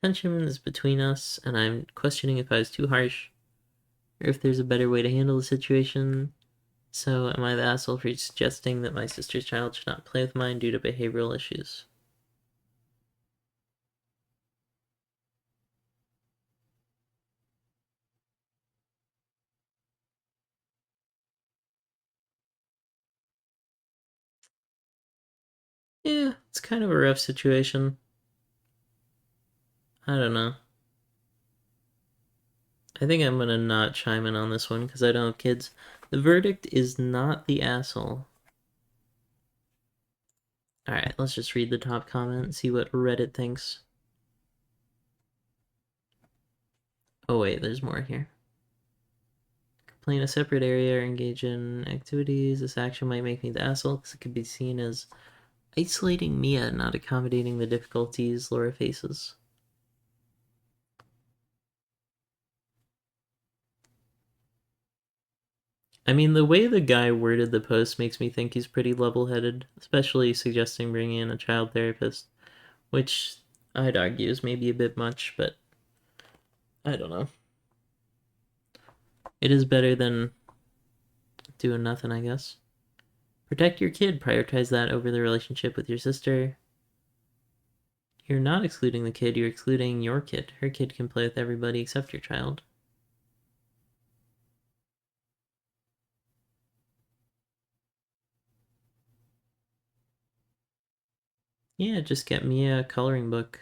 Tension is between us, and I'm questioning if I was too harsh or if there's a better way to handle the situation. So, am I the asshole for suggesting that my sister's child should not play with mine due to behavioral issues? Yeah, it's kind of a rough situation. I don't know. I think I'm gonna not chime in on this one because I don't have kids. The verdict is not the asshole. Alright, let's just read the top comment and see what Reddit thinks. Oh wait, there's more here. Play in a separate area or engage in activities. This action might make me the asshole because it could be seen as isolating Mia, not accommodating the difficulties Laura faces. I mean, the way the guy worded the post makes me think he's pretty level-headed, especially suggesting bringing in a child therapist, which I'd argue is maybe a bit much, but I don't know. It is better than doing nothing, I guess. Protect your kid. Prioritize that over the relationship with your sister. You're not excluding the kid, you're excluding your kid. Her kid can play with everybody except your child. Yeah, just get me a coloring book.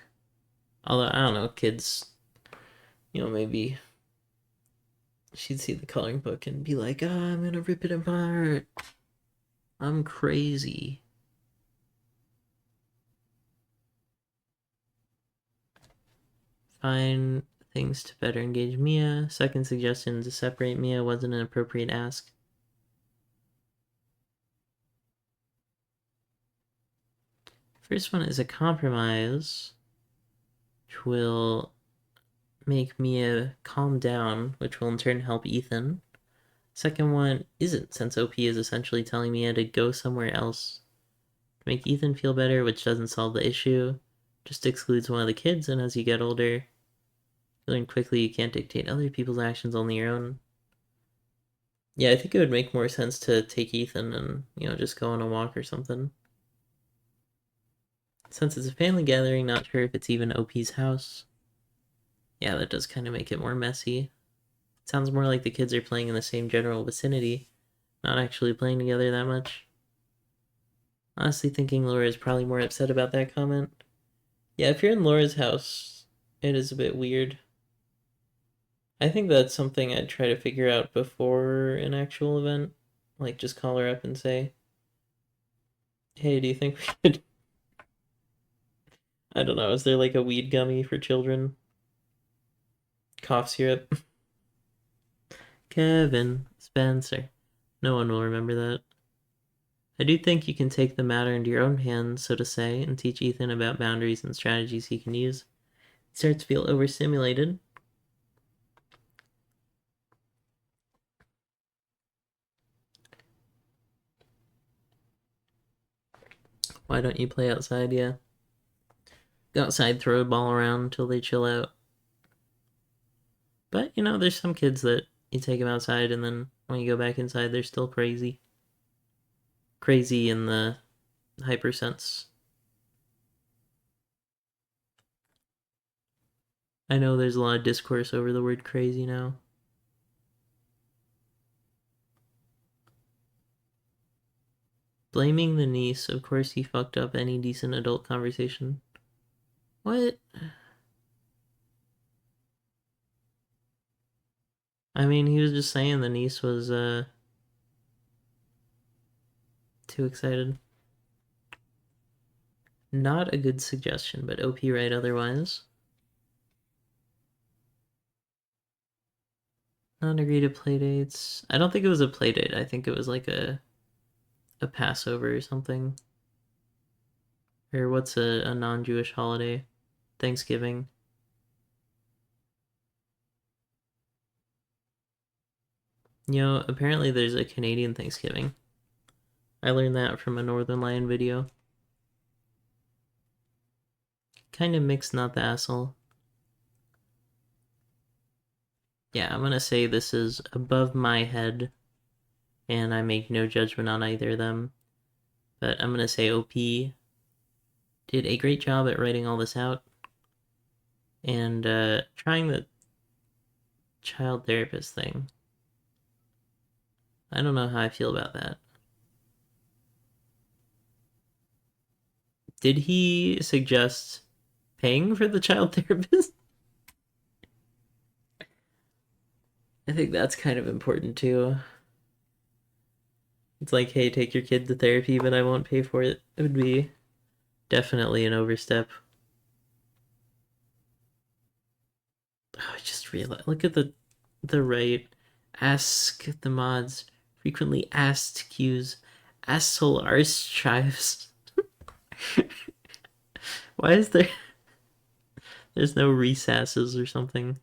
Although, I don't know, kids, maybe she'd see the coloring book and be like, I'm gonna rip it apart. I'm crazy. Find things to better engage Mia. Second suggestion to separate Mia wasn't an appropriate ask. First one is a compromise, which will make Mia calm down, which will in turn help Ethan. Second one isn't, since OP is essentially telling Mia to go somewhere else to make Ethan feel better, which doesn't solve the issue, just excludes one of the kids, and as you get older, you learn quickly you can't dictate other people's actions, only your own. Yeah, I think it would make more sense to take Ethan and, just go on a walk or something. Since it's a family gathering, not sure if it's even OP's house. Yeah, that does kind of make it more messy. It sounds more like the kids are playing in the same general vicinity, not actually playing together that much. Honestly, thinking Laura is probably more upset about that comment. Yeah, if you're in Laura's house, it is a bit weird. I think that's something I'd try to figure out before an actual event. Like, just call her up and say, hey, do you think we could. I don't know, is there like a weed gummy for children? Cough syrup? Kevin Spencer. No one will remember that. I do think you can take the matter into your own hands, so to say, and teach Ethan about boundaries and strategies he can use. He starts to feel overstimulated. Why don't you play outside? Yeah. Go outside, throw a ball around until they chill out. But, you know, there's some kids that you take them outside and then when you go back inside, they're still crazy. Crazy in the hyper sense. I know there's a lot of discourse over the word crazy now. Blaming the niece, of course he fucked up any decent adult conversation. What? I mean, he was just saying the niece was, too excited. Not a good suggestion, but OP right otherwise. Not agree to playdates. I don't think it was a playdate. I think it was like a Passover or something. Or what's a non-Jewish holiday? Thanksgiving. You know, apparently there's a Canadian Thanksgiving. I learned that from a Northern Lion video. Kind of mixed, not the asshole. Yeah, I'm gonna say this is above my head, and I make no judgment on either of them. But I'm gonna say OP did a great job at writing all this out, and trying the child therapist thing. I don't know how I feel about that. Did he suggest paying for the child therapist? I think that's kind of important too. It's like, hey, take your kid to therapy, but I won't pay for it. It would be definitely an overstep. Oh, I just realized. Look at the right. Ask the mods. Frequently asked cues. Asshole archives. Why is there? There's no recesses or something.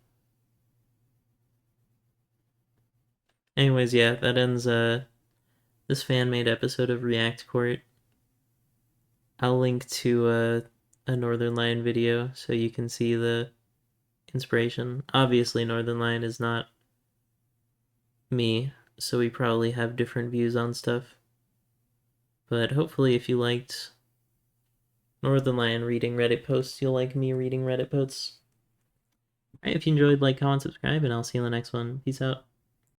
Anyways, yeah, that ends this fan made episode of React Court. I'll link to a Northern Lion video so you can see the inspiration. Obviously, Northern Lion is not me, so we probably have different views on stuff. But hopefully, if you liked Northern Lion reading Reddit posts, you'll like me reading Reddit posts. Alright, if you enjoyed, like, comment, subscribe, and I'll see you in the next one. Peace out.